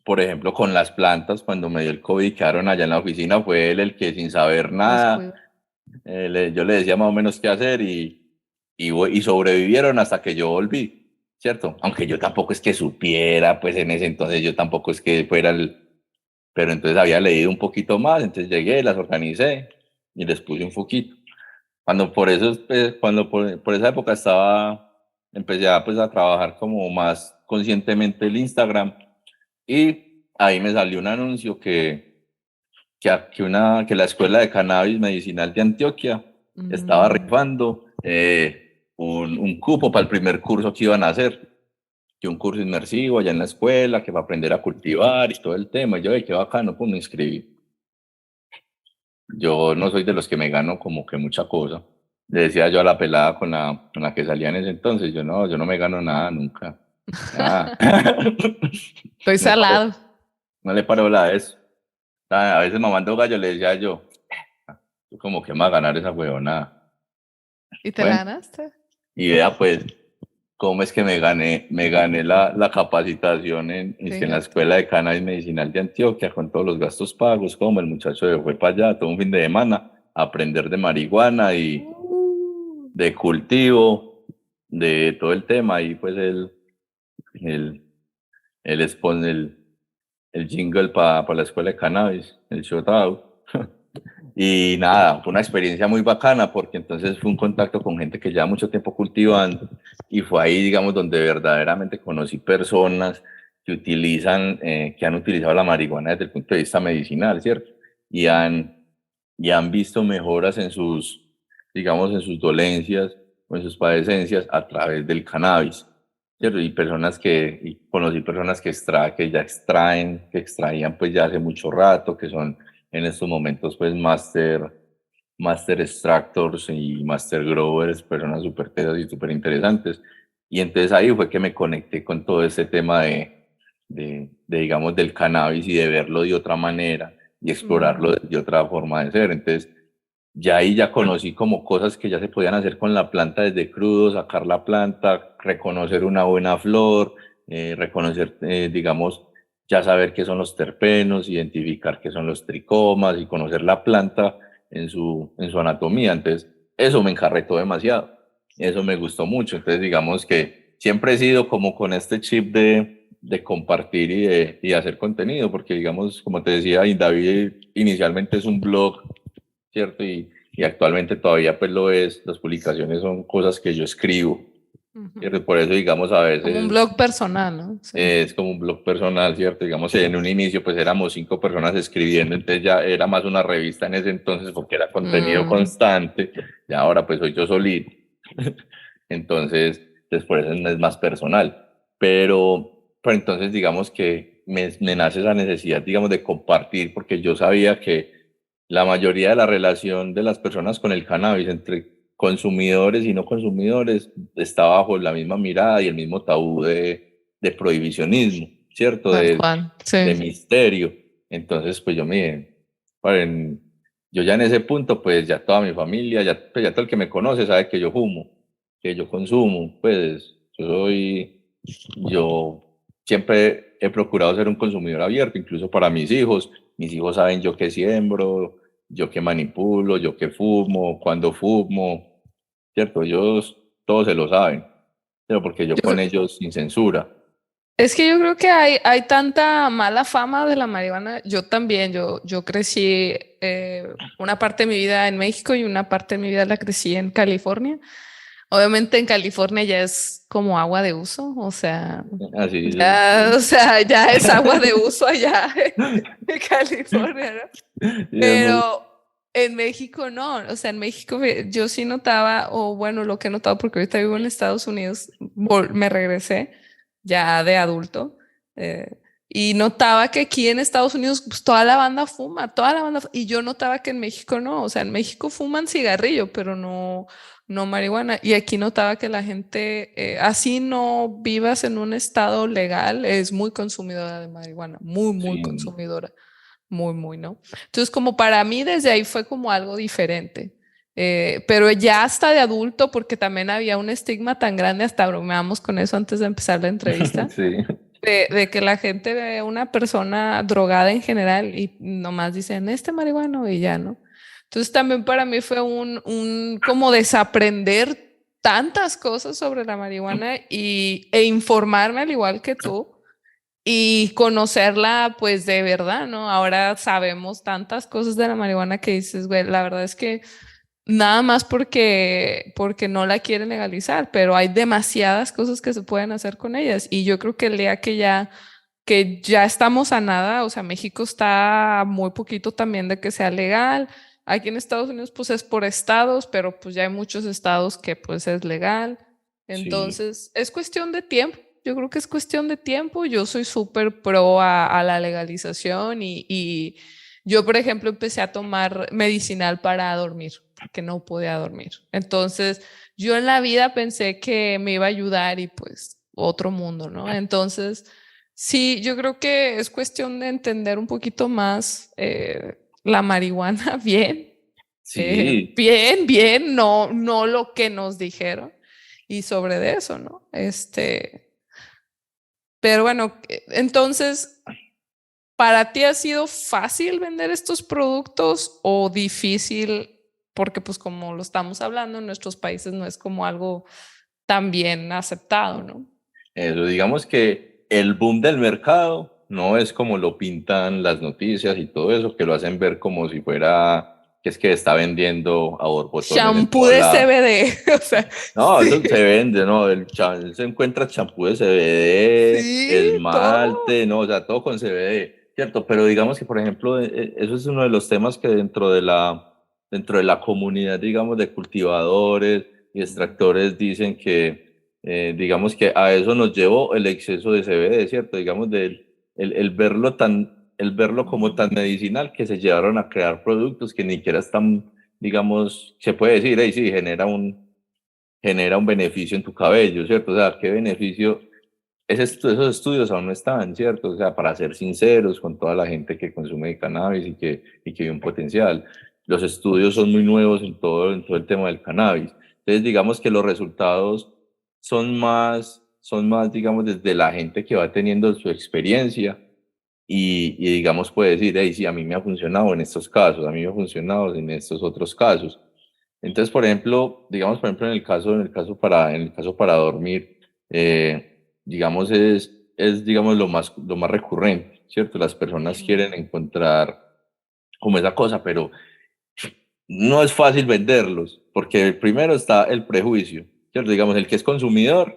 por ejemplo, con las plantas, cuando me dio el COVID y quedaron allá en la oficina, fue él el que sin saber Las nada, cuido. yo le decía más o menos qué hacer y sobrevivieron hasta que yo volví, ¿cierto? Aunque yo tampoco es que supiera, pues en ese entonces yo tampoco es que fuera el... Pero entonces había leído un poquito más, entonces llegué, las organicé y les puse un foquito. Cuando por eso, pues, cuando por esa época empecé a, pues, a trabajar como más conscientemente el Instagram y ahí me salió un anuncio que la Escuela de Cannabis Medicinal de Antioquia estaba rifando un cupo para el primer curso que iban a hacer, que un curso inmersivo allá en la escuela, que va a aprender a cultivar y todo el tema. Y yo, qué bacano, pues me inscribí. Yo no soy de los que me gano como que mucha cosa. Le decía yo a la pelada con la que salía en ese entonces, yo no me gano nada nunca. Nada. Estoy No, salado. no le paro la de eso. A veces mamando gallo le decía yo, tú como que me va a ganar esa huevonada. ¿Y te la Bueno, ganaste? y vea pues cómo es que me gané la capacitación es que en la Fíjate. Escuela de Cannabis Medicinal de Antioquia con todos los gastos pagos, como el muchacho fue para allá todo un fin de semana a aprender de marihuana y de cultivo, de todo el tema, y pues el, el jingle para la Escuela de Cannabis, el shout out. Y nada, fue una experiencia muy bacana porque entonces fue un contacto con gente que lleva mucho tiempo cultivando y fue ahí, digamos, donde verdaderamente conocí personas que que han utilizado la marihuana desde el punto de vista medicinal, ¿cierto? Y y han visto mejoras en digamos, en sus dolencias o en sus padecencias a través del cannabis, ¿cierto? Y conocí personas que ya extraen, que extraían pues ya hace mucho rato, que son en estos momentos pues master extractors y master growers, personas súper tesas y súper interesantes. Y entonces ahí fue que me conecté con todo ese tema digamos, del cannabis y de verlo de otra manera y explorarlo de otra forma de ser. Entonces, ya ahí ya conocí como cosas que ya se podían hacer con la planta desde crudo, sacar la planta, reconocer una buena flor, reconocer, digamos, ya saber qué son los terpenos, identificar qué son los tricomas y conocer la planta en su anatomía. Entonces, eso me encarretó demasiado, eso me gustó mucho. Entonces, digamos que siempre he sido como con este chip de compartir y de hacer contenido, porque digamos, como te decía, David inicialmente es un blog, ¿cierto? Y actualmente todavía pues lo es, las publicaciones son cosas que yo escribo, ¿cierto? Por eso, digamos, a Como un veces blog personal, ¿no? Sí. es como un blog personal, ¿cierto? Digamos, en un inicio pues éramos 5 personas escribiendo, entonces ya era más una revista en ese entonces porque era contenido constante, y ahora pues soy yo solito. Entonces, por eso es más personal. Pero entonces digamos que me nace esa necesidad, digamos, de compartir, porque yo sabía que la mayoría de la relación de las personas con el cannabis entre consumidores y no consumidores está bajo la misma mirada y el mismo tabú de prohibicionismo, ¿cierto? Tal cual. De Sí. misterio. Entonces, pues yo me dije, bueno, yo ya en ese punto, pues ya toda mi familia, pues ya todo el que me conoce sabe que yo fumo, que yo consumo, pues yo siempre he procurado ser un consumidor abierto, incluso para mis hijos saben yo qué siembro, yo qué manipulo, yo qué fumo, cuándo fumo, ¿cierto? Ellos todos se lo saben, pero porque yo con Yo- ellos sin censura. es que yo creo que hay tanta mala fama de la marihuana. Yo también, yo crecí una parte de mi vida en México y una parte de mi vida la crecí en California. Obviamente en California ya es como agua de uso, Así, o sea, ya es agua de uso allá en California, ¿no? y es muy, Pero en México no, o sea, en México yo sí notaba, o bueno, lo que he notado, porque ahorita vivo en Estados Unidos, me regresé ya de adulto, eh, y notaba que aquí en Estados Unidos pues, toda la banda fuma, y yo notaba que en México no, o sea, en México fuman cigarrillo, pero no marihuana, y aquí notaba que la gente, así no vivas en un estado legal, es muy consumidora de marihuana, muy sí, consumidora. muy, muy, ¿no? Entonces, como para mí desde ahí fue como algo diferente. Pero ya hasta de adulto, porque también había un estigma tan grande, hasta bromeamos con eso antes de empezar la entrevista, Sí, de que la gente ve a una persona drogada en general y nomás dicen, este marihuano y ya, ¿no? Entonces también para mí fue un como desaprender tantas cosas sobre la marihuana e informarme al igual que tú y conocerla pues de verdad, ¿no? Ahora sabemos tantas cosas de la marihuana que dices, güey, la verdad es que nada más porque no la quieren legalizar, pero hay demasiadas cosas que se pueden hacer con ellas. Y yo creo que el día que ya estamos a nada, o sea, México está muy poquito también de que sea legal. Aquí en Estados Unidos pues es por estados, pero pues ya hay muchos estados que pues es legal. sí, Entonces, es cuestión de tiempo. Yo creo que es cuestión de tiempo. Yo soy súper pro a la legalización y yo, por ejemplo, empecé a tomar medicinal para dormir, porque no podía dormir. Entonces, yo en la vida pensé que me iba a ayudar y pues otro mundo, ¿no? Entonces, sí, yo creo que es cuestión de entender un poquito más la marihuana bien, sí. bien, bien, no, no lo que nos dijeron y sobre de eso, ¿no? Pero bueno, entonces, ¿para ti ha sido fácil vender estos productos o difícil? Porque pues como lo estamos hablando, en nuestros países no es como algo tan bien aceptado, ¿no? Eso, digamos que el boom del mercado no es como lo pintan las noticias y todo eso, que lo hacen ver como si fuera que es que está vendiendo a borbotones en Shampoo todo de lado. CBD, o sea, No, eso sí, se vende, ¿no? Él se encuentra champú de CBD, sí, todo. esmalte, no, o sea, todo con CBD, ¿cierto? Pero digamos que, por ejemplo, eso es uno de los temas que dentro de la comunidad, digamos, de cultivadores y extractores dicen que, digamos que a eso nos llevó el exceso de CBD, ¿cierto? Digamos, el verlo como tan medicinal que se llevaron a crear productos que ni siquiera están, digamos, se puede decir, hey, sí, genera un beneficio en tu cabello, ¿cierto? O sea, ¿qué beneficio? Esos estudios aún no están, ¿cierto? O sea, para ser sinceros con toda la gente que consume cannabis y que ve un potencial. Los estudios son muy nuevos en todo el tema del cannabis. Entonces, digamos que los resultados son más, digamos, desde la gente que va teniendo su experiencia y digamos, puede decir, hey, sí, a mí me ha funcionado en estos casos, a mí me ha funcionado en estos otros casos. Entonces, por ejemplo, digamos, por ejemplo, en el caso para dormir, digamos, digamos, lo más recurrente, ¿cierto? Las personas Ujú. quieren encontrar como esa cosa, pero no es fácil venderlos, porque primero está el prejuicio, ¿cierto? Digamos, el que es consumidor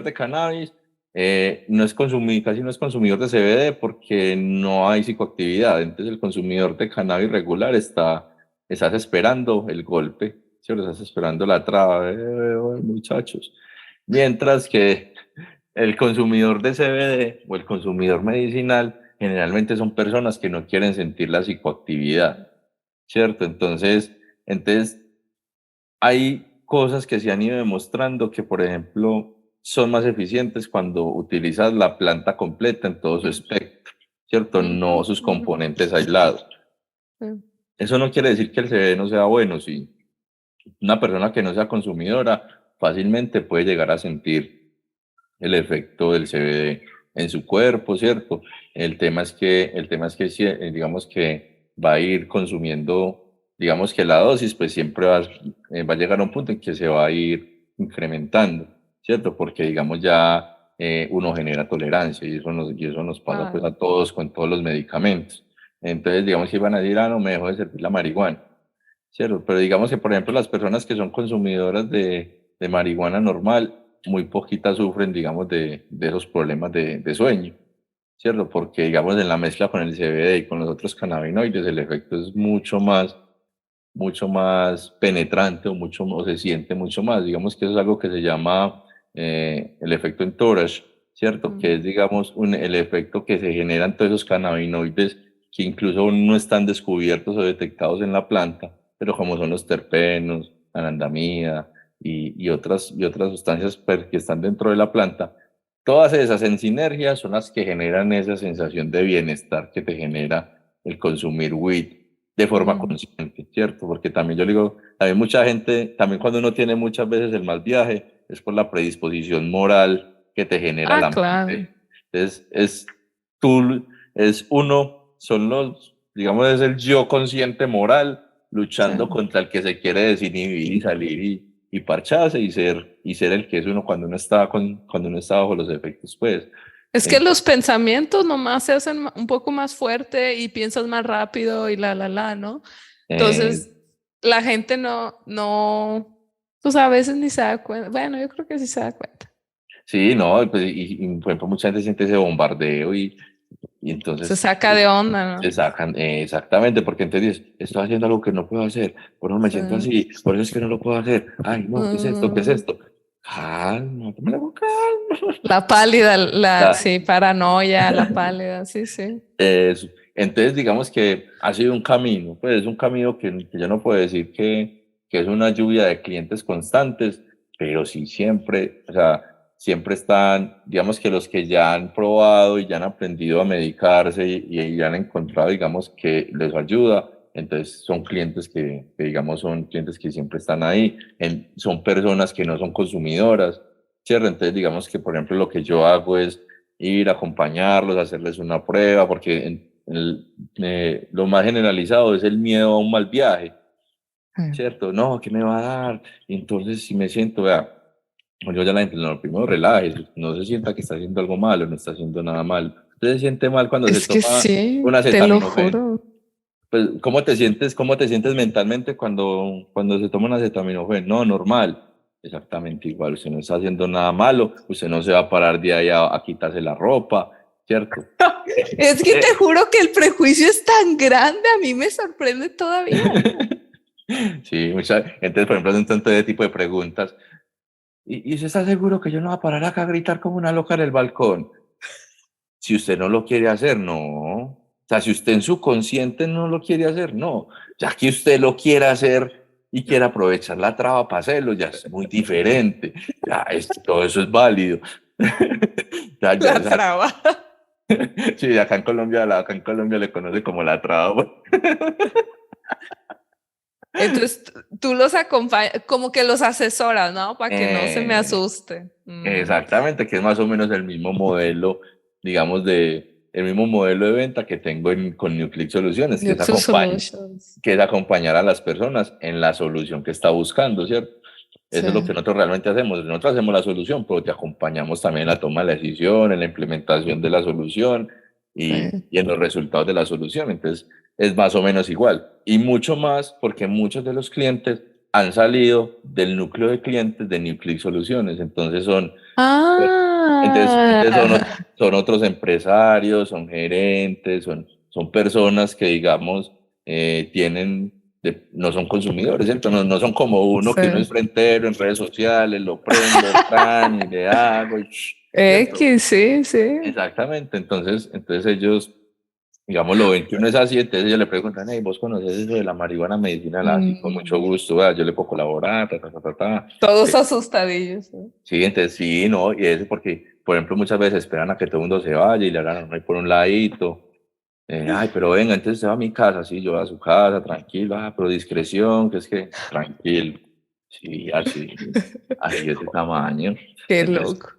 de cannabis, no es casi no es consumidor de CBD porque no hay psicoactividad. Entonces el consumidor de cannabis regular estás esperando el golpe, ¿cierto? Estás esperando la traba, muchachos. Mientras que el consumidor de CBD o el consumidor medicinal generalmente son personas que no quieren sentir la psicoactividad, ¿cierto? Entonces hay cosas que se han ido demostrando que, por ejemplo, son más eficientes cuando utilizas la planta completa en todo su espectro, ¿cierto? Ujú, No sus ujú, componentes aislados. sí. Eso no quiere decir que el CBD no sea bueno, sí. Una persona que no sea consumidora fácilmente puede llegar a sentir el efecto del CBD en su cuerpo, ¿cierto? El tema es que digamos que va a ir consumiendo, digamos que la dosis pues siempre va a llegar a un punto en que se va a ir incrementando, ¿cierto? Porque digamos ya uno genera tolerancia y eso nos pasa pues Claro. a todos con todos los medicamentos. Entonces digamos que van a decir, ah, no me dejó de servir la marihuana, ¿cierto? Pero digamos que por ejemplo las personas que son consumidoras de marihuana normal, muy poquitas sufren, digamos, de esos problemas de sueño, ¿cierto? Porque, digamos, en la mezcla con el CBD y con los otros cannabinoides, el efecto es mucho más penetrante o se siente mucho más. Digamos que eso es algo que se llama el efecto entourage, ¿cierto? Que Ujú. es, digamos, el efecto que se generan todos esos cannabinoides que incluso aún no están descubiertos o detectados en la planta, pero como son los terpenos, anandamida y otras sustancias que están dentro de la planta, todas esas en sinergia son las que generan esa sensación de bienestar que te genera el consumir weed de forma Ujú. consciente, ¿cierto? Porque también yo le digo, también mucha gente, también cuando uno tiene muchas veces el mal viaje, es por la predisposición moral que te genera Ah, la claro. mente. Tú, es uno, son los, digamos, es el yo consciente moral luchando Sí. contra el que se quiere desinhibir y salir y parcharse y ser el que es uno cuando uno está cuando uno está bajo los efectos, pues. Es que los Entonces, pensamientos nomás se hacen un poco más fuerte y piensas más rápido y ¿no? eh, Entonces, la gente pues a veces ni se da cuenta. Bueno, yo creo que sí se da cuenta. sí, no, pues, por ejemplo, mucha gente siente ese bombardeo y Se entonces saca de onda, se ¿no? sacan, exactamente, porque entonces dices, estoy haciendo algo que no puedo hacer, por eso me siento Sí. así, por eso es que no lo puedo hacer, ay, no, ¿qué es esto? ¿Qué es Mm, esto? Calma, tómala con calma. la pálida, La- sí, paranoia, la pálida, sí, sí. Eso. Entonces, digamos que ha sido un camino, pues es un camino que yo no puedo decir que es una lluvia de clientes constantes, pero sí siempre, o sea, siempre están, digamos que los que ya han probado y ya han aprendido a medicarse y ya han encontrado, digamos, que les ayuda, entonces son clientes digamos, son clientes que siempre están ahí, son personas que no son consumidoras, ¿cierto? Entonces, digamos que, por ejemplo, lo que yo hago es ir a acompañarlos, hacerles una prueba, porque lo más generalizado es el miedo a un mal viaje, Mm. ¿cierto? No, ¿qué me va a dar? Entonces, si me siento, vea, yo ya la gente, no, primero relájese, no se sienta que está haciendo algo malo, no está haciendo nada mal. Usted se siente mal cuando se Es que toma un sí, te lo acetaminofén. juro. Pues, cómo te sientes mentalmente cuando se toma un acetaminofén? No, normal. Exactamente igual. Usted no está haciendo nada malo. Usted no se va a parar de ahí a quitarse la ropa, ¿cierto? Es que te juro que el prejuicio es tan grande, a mí me sorprende todavía. Sí, entonces, por ejemplo, hacen tanto de tipo de preguntas. ¿Y usted está seguro que yo no voy a parar acá a gritar como una loca en el balcón? Si usted no lo quiere hacer, no. O sea, si usted en su consciente no lo quiere hacer, no. Ya que usted lo quiera hacer y quiere aprovechar la traba para hacerlo, ya es muy diferente. Todo eso es válido. La traba. Sí, acá en Colombia le conoce como la traba. Entonces tú los acompañas, como que los asesoras, ¿no? Para que no se me Eh, asuste. Exactamente, que es más o menos el mismo modelo, digamos, el mismo modelo de venta que tengo con NewClick Soluciones, Neutral Solutions. que es acompañar a las personas en la solución que está buscando, ¿cierto? Sí, Eso es lo que nosotros realmente hacemos. Nosotros hacemos la solución, pero te acompañamos también en la toma de la decisión, en la implementación de la solución sí. y en los resultados de la solución. Entonces, es más o menos igual. Y mucho más porque muchos de los clientes han salido del núcleo de clientes de NewClick Soluciones. Entonces Ah, son otros empresarios, son gerentes, son personas que, digamos, no son consumidores, ¿cierto? No son como uno que uno es sí. frentero en redes sociales, lo prendo, tan, y le hago, ¿cierto? X, sí, sí. Exactamente, entonces ellos, digamos, lo ven que uno es así, entonces ellos le preguntan, hey, ¿vos conoces eso de la marihuana medicinal? Así, con mucho Mm, gusto, vea, yo le puedo colaborar, ta, ta, ta, ta, ta. todos asustadillos. ¿No? Sí, entonces sí, no, y eso porque, por ejemplo, muchas veces esperan a que todo el mundo se vaya y le hagan ahí por un ladito. Ay, pero venga, entonces se va a mi casa, sí, yo a su casa, tranquilo, pero discreción, que es que tranquilo. Sí, así de ese tamaño. Qué Entonces, loco.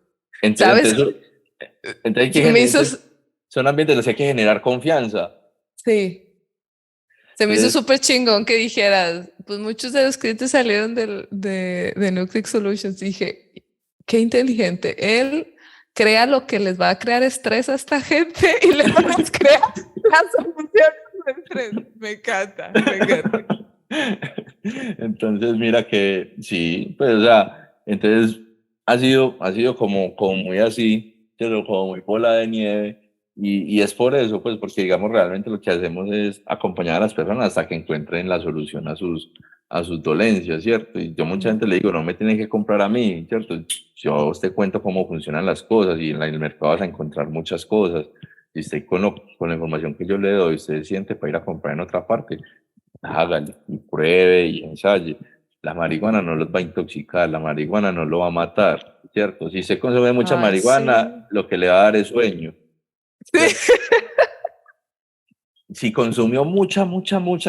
entonces, ¿Sabes? entonces, entonces, Se me hizo, entonces, son ambientes en los que hay que generar confianza. sí, se me hizo Entonces, súper chingón que dijeras, pues muchos de los clientes salieron de Nuclic Solutions. Dije, qué inteligente. Él crea lo que les va a crear estrés a esta gente y luego nos crea las soluciones de estrés. Me encanta, me encanta. entonces, mira que sí, pues, o sea, entonces ha sido como muy así, pero como muy bola de nieve, y es por eso, pues, porque digamos, realmente lo que hacemos es acompañar a las personas hasta que encuentren la solución a sus dolencias, ¿cierto? Y yo mucha gente le digo, no me tienen que comprar a mí, ¿cierto? Yo a usted cuento cómo funcionan las cosas y en el mercado vas a encontrar muchas cosas. Y usted con la información que yo le doy, usted siente para ir a comprar en otra parte, hágale y pruebe y ensaye. La marihuana no los va a intoxicar, la marihuana no lo va a matar, ¿cierto? Si se consume mucha Ay, sí. marihuana, lo que le va a dar es sueño, ¿cierto? Sí. si consumió mucha,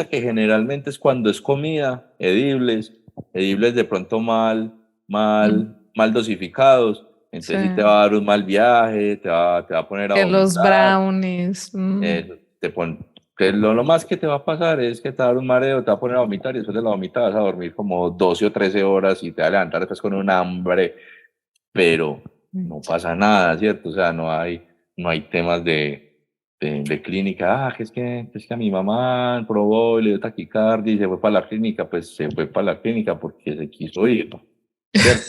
que generalmente es cuando es comida, edibles de pronto mal dosificados, Sí. entonces sí te va a dar un mal viaje, te va a poner a Que los vomitar, brownies. te pon- que lo más que te va a pasar es que te va a dar un mareo, te va a poner a vomitar y después de la vomita vas a dormir como 12 o 13 horas y te va a levantar después con un hambre, pero no pasa nada, ¿cierto? O sea, no hay temas de clínica, que es que a mi mamá probó y le dio taquicardia y se fue para la clínica, pues se fue para la clínica porque se quiso ir, ¿cierto?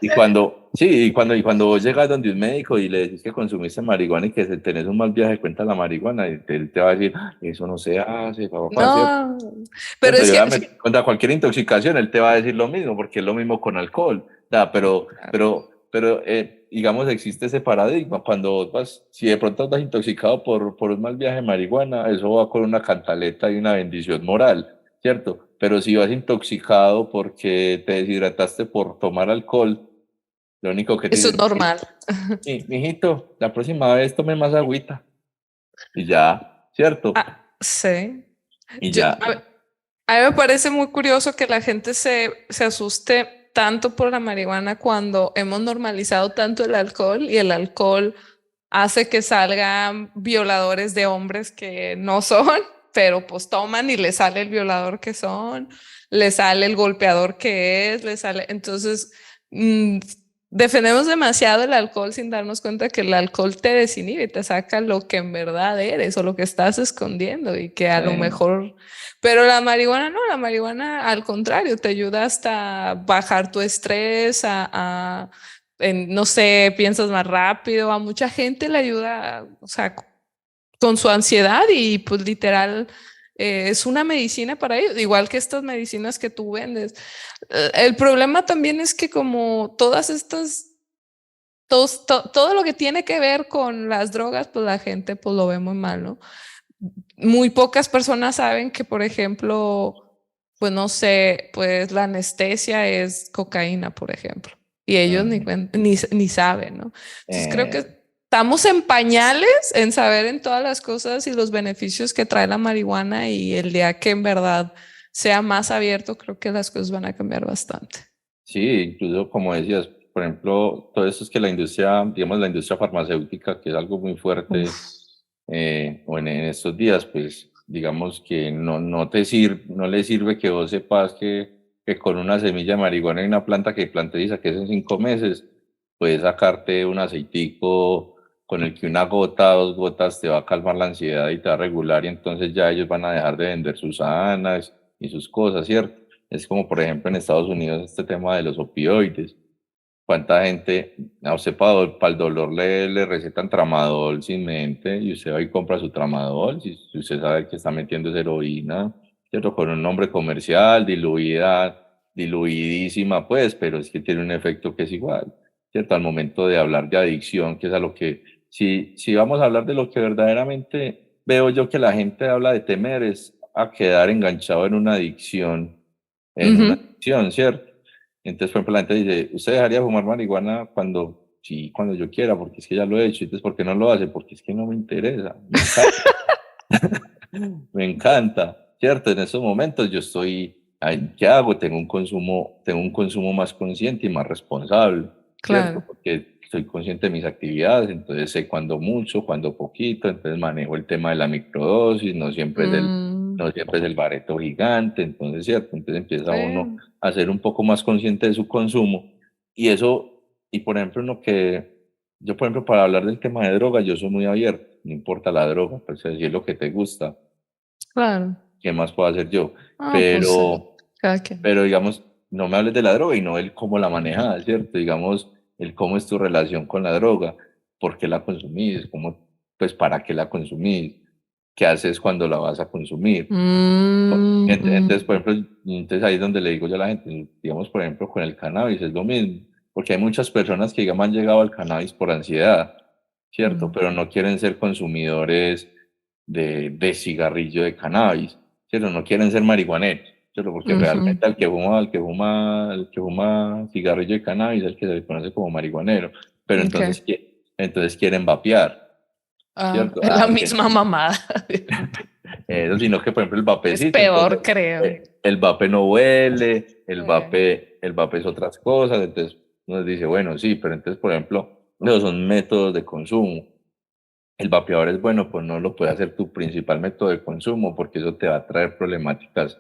Y cuando vos llegas donde un médico y le decís que consumiste marihuana y que tenés un mal viaje, cuenta la marihuana, y él te va a decir, "Ah, eso no se hace, papá, ¿cierto? No, pero ¿Cierto? es Y que obviamente, contra cualquier intoxicación, él te va a decir lo mismo, porque es lo mismo con alcohol. Ya, digamos, existe ese paradigma. Cuando vos vas, si de pronto vas intoxicado por un mal viaje de marihuana, eso va con una cantaleta y una bendición moral, ¿cierto? Pero si vas intoxicado porque te deshidrataste por tomar alcohol, lo único que te eso es dicen, normal. Mijito, la próxima vez tome más agüita. Y ya, ¿cierto? Sí. Y Yo, ya. a mí me parece muy curioso que la gente se asuste tanto por la marihuana cuando hemos normalizado tanto el alcohol y el alcohol hace que salgan violadores de hombres que no son, pero pues toman y le sale el violador que son, le sale el golpeador que es, le sale. Entonces, mm, defendemos demasiado el alcohol sin darnos cuenta que el alcohol te desinhibe, te saca lo que en verdad eres o lo que estás escondiendo y que a lo mejor. Pero la marihuana no, la marihuana al contrario, te ayuda hasta a bajar tu estrés, no sé, piensas más rápido, a mucha gente le ayuda, o sea, con su ansiedad y pues literal es una medicina para ellos, igual que estas medicinas que tú vendes. El problema también es que como todas estas, todo lo que tiene que ver con las drogas, pues la gente pues lo ve muy mal, ¿no? Muy pocas personas saben que, por ejemplo, pues no sé, pues la anestesia es cocaína, por ejemplo, y ellos ni saben, ¿no? Entonces creo Eh, que estamos en pañales en saber en todas las cosas y los beneficios que trae la marihuana y el día que en verdad sea más abierto, creo que las cosas van a cambiar bastante. Sí, incluso como decías, por ejemplo, todo esto es que la industria, digamos, la industria farmacéutica, que es algo muy fuerte, Uf. o en estos días, pues digamos que no le sirve que vos sepas que con una semilla de marihuana y una planta que planté y saques en 5 meses, puedes sacarte un aceitico con el que una gota, 2 gotas te va a calmar la ansiedad y te va a regular y entonces ya ellos van a dejar de vender sus sanas y sus cosas, ¿cierto? Es como, por ejemplo, en Estados Unidos este tema de los opioides. ¿Cuánta gente, a usted para el dolor le recetan tramadol sin mente y usted va y compra su tramadol si usted sabe que está metiendo esa heroína, ¿cierto? Con un nombre comercial, diluidísima, pues, pero es que tiene un efecto que es igual, ¿cierto? Al momento de hablar de adicción, que es a lo que, si vamos a hablar de lo que verdaderamente veo yo que la gente habla de temer, es a quedar enganchado en una Ujú. adicción, ¿cierto? Entonces, por ejemplo, la gente dice, ¿usted dejaría de fumar marihuana sí, cuando yo quiera? Porque es que ya lo he hecho. Entonces, ¿por qué no lo hace? Porque es que no me interesa. Me encanta, me encanta, ¿cierto? En esos momentos yo estoy, ay, ¿qué hago? Tengo un consumo más consciente y más responsable, ¿cierto? Claro. Porque soy consciente de mis actividades, entonces sé cuándo mucho, cuándo poquito, entonces manejo el tema de la microdosis, Mm, no siempre es el bareto gigante, entonces, ¿cierto? Entonces empieza uno sí. a ser un poco más consciente de su consumo y eso, y por ejemplo, yo por ejemplo, para hablar del tema de droga, yo soy muy abierto, no importa la droga, pues si es lo que te gusta, Claro. ¿qué más puedo hacer yo? Ah, pues sí. Pero, Cada quien. pero digamos, no me hables de la droga y no el cómo la manejas, ¿cierto? Digamos, el cómo es tu relación con la droga, por qué la consumís, pues para qué la consumís, qué haces cuando la vas a consumir. Entonces, por Mm, ejemplo, entonces ahí es donde le digo yo a la gente, digamos, por ejemplo, con el cannabis es lo mismo, porque hay muchas personas que, digamos, han llegado al cannabis por ansiedad, ¿cierto? mm, Pero no quieren ser consumidores de cigarrillo de cannabis, ¿cierto? No quieren ser marihuaneros, ¿cierto? Porque ujú. realmente el que fuma cigarrillo de cannabis es el que se le conoce como marihuanero, pero Okay. entonces quieren vapear. ¿cierto? Es la Que misma mamada. eso, sino que, por ejemplo, el vapecito. Es peor, Entonces, creo. el vape no huele, Eh, el vape es otras cosas, entonces uno dice, bueno, sí, pero entonces, por ejemplo, esos son métodos de consumo. El vapeador es bueno, pues no lo puedes hacer tu principal método de consumo porque eso te va a traer problemáticas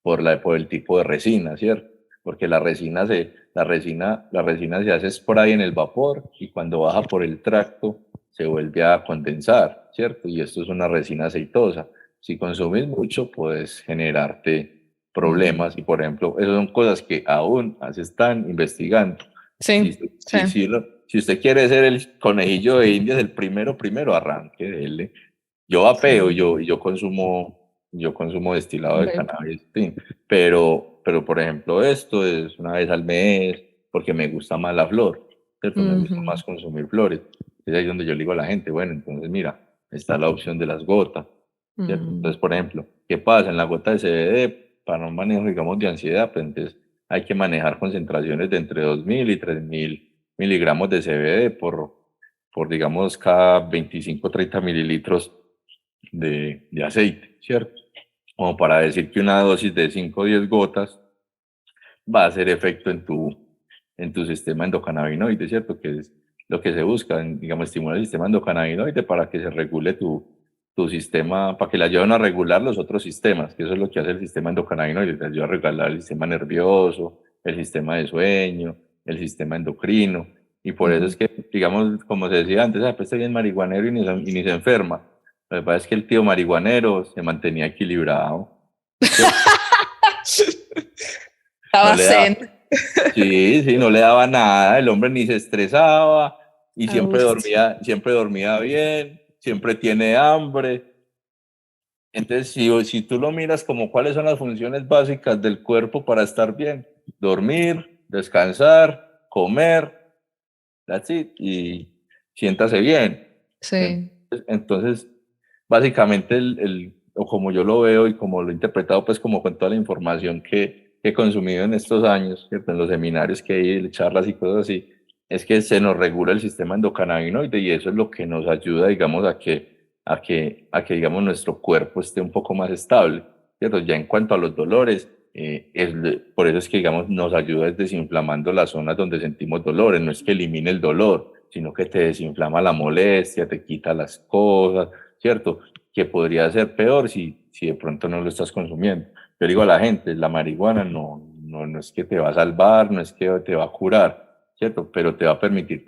por el tipo de resina, ¿cierto? Porque la resina se hace es por ahí en el vapor y cuando baja por el tracto se vuelve a condensar, ¿cierto? Y esto es una resina aceitosa. Si consumes mucho, puedes generarte problemas y, por ejemplo, esas son cosas que aún se están investigando. Si, sí, sí. si usted quiere ser el conejillo de Indias, el primero arranque, dele. Yo vapeo, Sí. yo consumo destilado de Vape. cannabis, sí, pero por ejemplo esto es una vez al mes porque me gusta más la flor, ¿cierto? Me gusta Ujú, más consumir flores. Es ahí donde yo le digo a la gente, bueno, entonces mira, está la opción de las gotas, ¿cierto? mm. Entonces, por ejemplo, ¿qué pasa? En la gota de CBD, para un manejo, digamos, de ansiedad, pues entonces hay que manejar concentraciones de entre 2.000 y 3.000 miligramos de CBD por digamos, cada 25 30 mililitros de aceite, ¿cierto? Como para decir que una dosis de 5 o 10 gotas va a hacer efecto en tu sistema endocannabinoide, ¿cierto? Que es lo que se busca, digamos, estimular el sistema endocannabinoide para que se regule tu sistema, para que le ayuden a regular los otros sistemas, que eso es lo que hace el sistema endocannabinoide, te ayuda a regular el sistema nervioso, el sistema de sueño, el sistema endocrino, y por eso Ujú. es que, digamos, como se decía antes, pues este bien marihuanero y ni se enferma. Lo que pasa es que el tío marihuanero se mantenía equilibrado, ¿cierto? No Estaba le daba, zen. sí, sí, no le daba nada, el hombre ni se estresaba y A gusto. siempre dormía bien, siempre tiene hambre. Entonces, si tú lo miras como cuáles son las funciones básicas del cuerpo para estar bien, dormir, descansar, comer, that's it, y siéntase bien. Sí. Entonces, básicamente, o como yo lo veo y como lo he interpretado, pues como con toda la información que he consumido en estos años, ¿cierto? En los seminarios que hay, charlas y cosas así, es que se nos regula el sistema endocannabinoide y eso es lo que nos ayuda, digamos, a que digamos, nuestro cuerpo esté un poco más estable, ¿cierto? Ya en cuanto a los dolores, por eso es que, digamos, nos ayuda es desinflamando las zonas donde sentimos dolores, no es que elimine el dolor, sino que te desinflama la molestia, te quita las cosas, ¿cierto? Que podría ser peor si de pronto no lo estás consumiendo. Yo digo a la gente, la marihuana no es que te va a salvar, no es que te va a curar, ¿cierto? Pero te va a permitir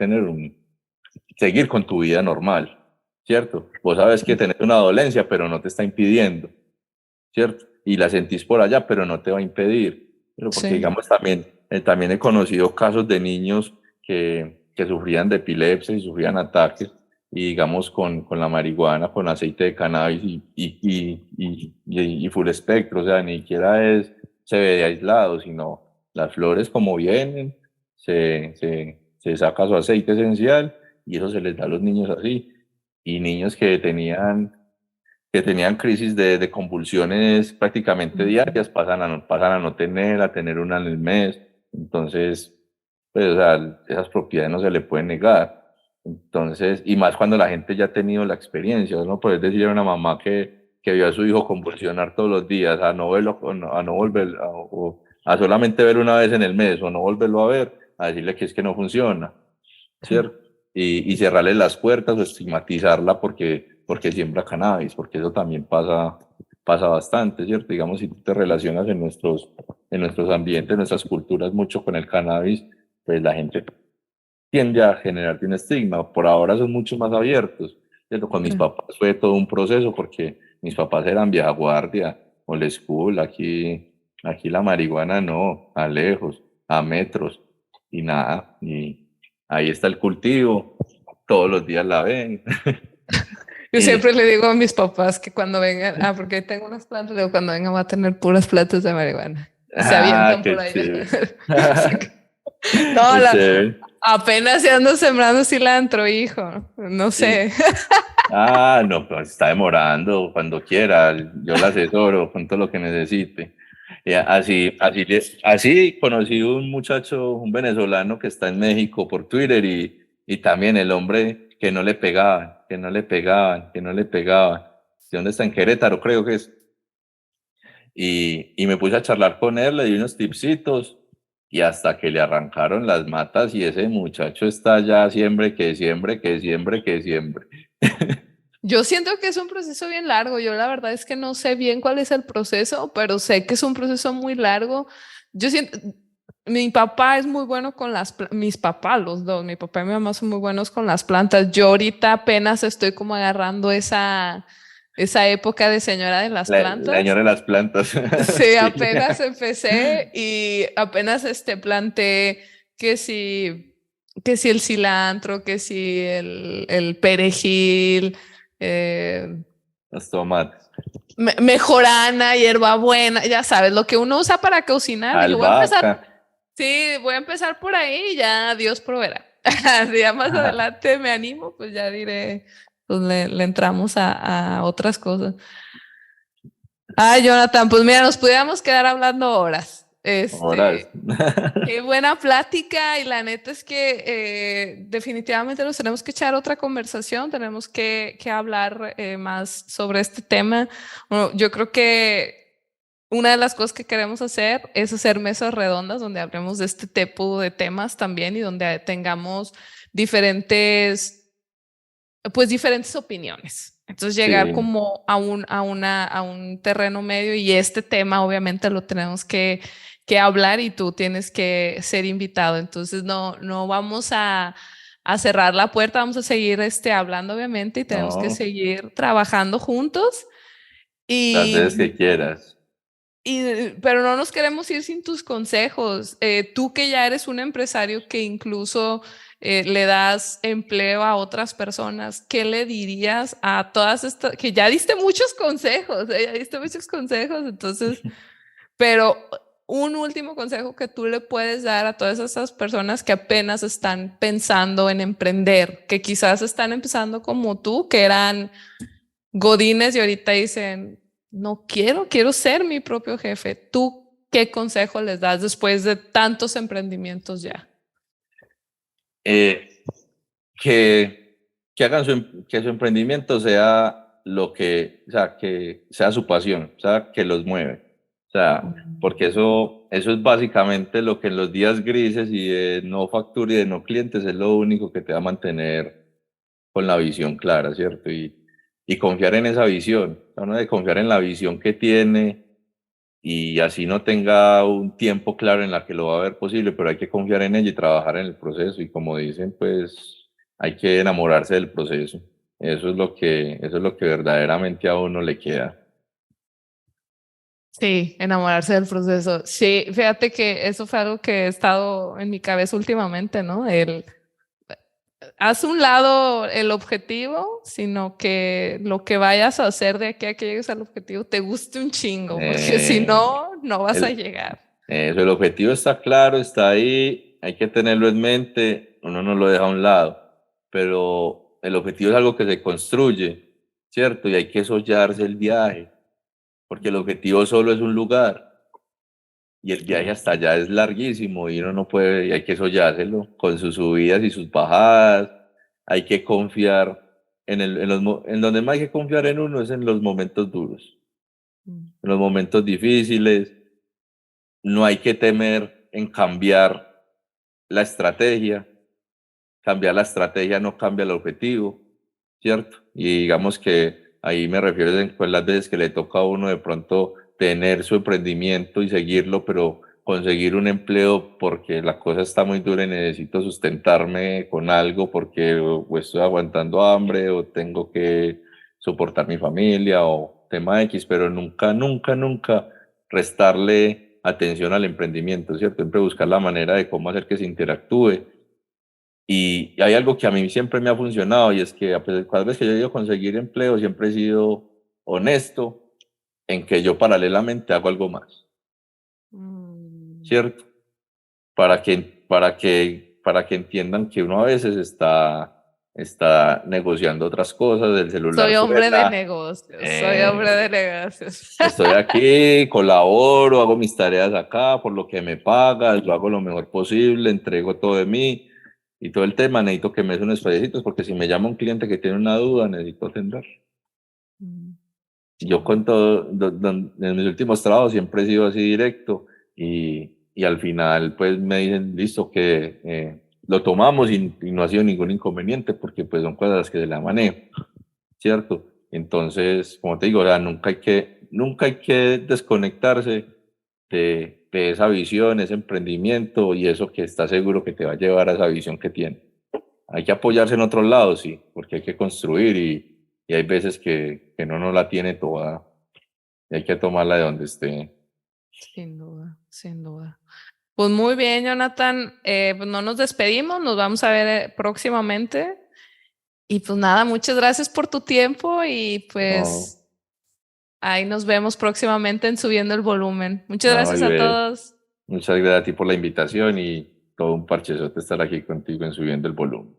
seguir con tu vida normal, ¿cierto? Vos sabes que tenés una dolencia, pero no te está impidiendo, ¿cierto? Y la sentís por allá, pero no te va a impedir. Pero porque, Sí. digamos, también he conocido casos de niños que sufrían de epilepsia y sufrían ataques, y digamos, con la marihuana, con aceite de cannabis y full espectro, o sea, ni siquiera es CBD aislado, sino las flores como vienen, se saca su aceite esencial y eso se les da a los niños así. Y niños que tenían crisis de convulsiones prácticamente Ujú. diarias, pasan a no tener, a tener una en el mes. Entonces, pues, o sea, esas propiedades no se le pueden negar. Entonces, y más cuando la gente ya ha tenido la experiencia, no puedes decir a una mamá que vio a su hijo convulsionar todos los días, a no verlo, a no volver, o a solamente verlo una vez en el mes, o no volverlo a ver, a decirle que es que no funciona, ¿cierto? Y cerrarle las puertas o estigmatizarla porque siembra cannabis, porque eso también pasa bastante, ¿cierto? Digamos, si tú te relacionas en nuestros ambientes, en nuestras culturas mucho con el cannabis, pues la gente tiende a generarte un estigma. Por ahora son mucho más abiertos, ¿cierto? Con mis Sí. papás fue todo un proceso porque mis papás eran vieja guardia, old school, aquí la marihuana no, a lejos, a metros y nada, y ahí está el cultivo, todos los días la ven. Yo siempre le digo a mis papás que cuando vengan, porque tengo unas plantas, digo, cuando vengan va a tener puras plantas de marihuana. Y se avientan Qué por allá. chévere. No, Qué chévere. apenas se ando sembrando cilantro, hijo. No Sí. sé. No, pues está demorando cuando quiera. Yo la asesoro con todo lo que necesite. Y así conocí un muchacho, un venezolano que está en México por Twitter y también el hombre que no le pegaban, que no le pegaban. ¿De dónde está? En Querétaro, creo que es. Y me puse a charlar con él, le di unos tipsitos y hasta que le arrancaron las matas y ese muchacho está ya siempre que siempre. Yo siento que es un proceso bien largo. Yo la verdad es que no sé bien cuál es el proceso, pero sé que es un proceso muy largo. Yo siento, mi papá es muy bueno con mis papás, los dos, mi papá y mi mamá son muy buenos con las plantas. Yo ahorita apenas estoy como agarrando esa época de señora de las La plantas. señora de las plantas. Sí, Sí. apenas empecé y apenas planté que si el cilantro, que si el perejil, eh, Los tomates. mejorana, hierbabuena, ya sabes, lo que uno usa para cocinar. Dije, Albahaca. voy a empezar por ahí y ya Dios proveerá. Si ya más adelante me animo, pues ya diré, pues le entramos a otras cosas. Ay, Jonathan, pues mira, nos pudiéramos quedar hablando horas. Horas. Qué buena plática y la neta es que definitivamente nos tenemos que echar otra conversación, tenemos que hablar más sobre este tema. Bueno, yo creo que una de las cosas que queremos hacer es hacer mesas redondas donde hablemos de este tipo de temas también y donde tengamos diferentes opiniones. Entonces llegar Sí. como a un terreno medio y este tema obviamente lo tenemos que hablar y tú tienes que ser invitado. Entonces no vamos a cerrar la puerta, vamos a seguir hablando obviamente y tenemos que No, seguir trabajando juntos. las veces que quieras. Pero no nos queremos ir sin tus consejos. Tú que ya eres un empresario que incluso le das empleo a otras personas, ¿qué le dirías a todas estas, que ya diste muchos consejos, ya diste muchos consejos, entonces, pero un último consejo que tú le puedes dar a todas esas personas que apenas están pensando en emprender, que quizás están empezando como tú, que eran godines y ahorita dicen, no quiero ser mi propio jefe. ¿Tú qué consejo les das después de tantos emprendimientos ya? Que hagan que su emprendimiento sea o sea, que sea su pasión, o sea, que los mueve. O sea, porque eso es básicamente lo que en los días grises y de no factura y de no clientes es lo único que te va a mantener con la visión clara, ¿cierto? Y confiar en esa visión, uno de confiar en la visión que tiene y así no tenga un tiempo claro en la que lo va a ver posible, pero hay que confiar en ella y trabajar en el proceso y como dicen, pues hay que enamorarse del proceso. Eso es lo que verdaderamente a uno le queda. Sí, enamorarse del proceso. Sí, fíjate que eso fue algo que he estado en mi cabeza últimamente, ¿no? Haz un lado el objetivo, sino que lo que vayas a hacer de aquí a que llegues al objetivo te guste un chingo, porque si no vas a llegar. El objetivo está claro, está ahí, hay que tenerlo en mente, uno no lo deja a un lado, pero el objetivo es algo que se construye, ¿cierto? Y hay que soñarse el viaje, porque el objetivo solo es un lugar y el viaje hasta allá es larguísimo y uno no puede, y hay que soñárselo con sus subidas y sus bajadas, hay que confiar en donde más hay que confiar en uno es en los momentos duros, en los momentos difíciles. No hay que temer en cambiar la estrategia. Cambiar la estrategia no cambia el objetivo, ¿cierto? Y digamos que ahí me refiero a pues, las veces que le toca a uno de pronto tener su emprendimiento y seguirlo, pero conseguir un empleo porque la cosa está muy dura y necesito sustentarme con algo porque o estoy aguantando hambre o tengo que soportar mi familia o tema X, pero nunca restarle atención al emprendimiento, ¿cierto? Siempre buscar la manera de cómo hacer que se interactúe. Y hay algo que a mí siempre me ha funcionado y es que cada vez que yo he ido a conseguir empleo siempre he sido honesto en que yo paralelamente hago algo más, ¿cierto? Para que entiendan que uno a veces está negociando otras cosas, el celular Soy hombre de suena, negocios, soy hombre de negocios. estoy aquí, colaboro, hago mis tareas acá por lo que me pagas, lo hago lo mejor posible, entrego todo de mí y todo el tema, necesito que me des unos espacios porque si me llama un cliente que tiene una duda, necesito atender. Yo con todo, en mis últimos trabajos siempre he sido así directo y al final pues me dicen, listo, que lo tomamos y no ha sido ningún inconveniente porque pues son cosas que se la manejo, ¿cierto? Entonces, como te digo, o sea, nunca hay que desconectarse de esa visión, ese emprendimiento y eso que está seguro que te va a llevar a esa visión que tiene. Hay que apoyarse en otros lados, sí, porque hay que construir y hay veces que uno no la tiene toda y hay que tomarla de donde esté. Sin duda, sin duda. Pues muy bien, Jonathan. Pues no nos despedimos, nos vamos a ver próximamente. Y pues nada, muchas gracias por tu tiempo y pues ahí nos vemos próximamente en Subiendo el Volumen. Muchas No, gracias a todos. muchas gracias a ti por la invitación y todo un parchezote estar aquí contigo en Subiendo el Volumen.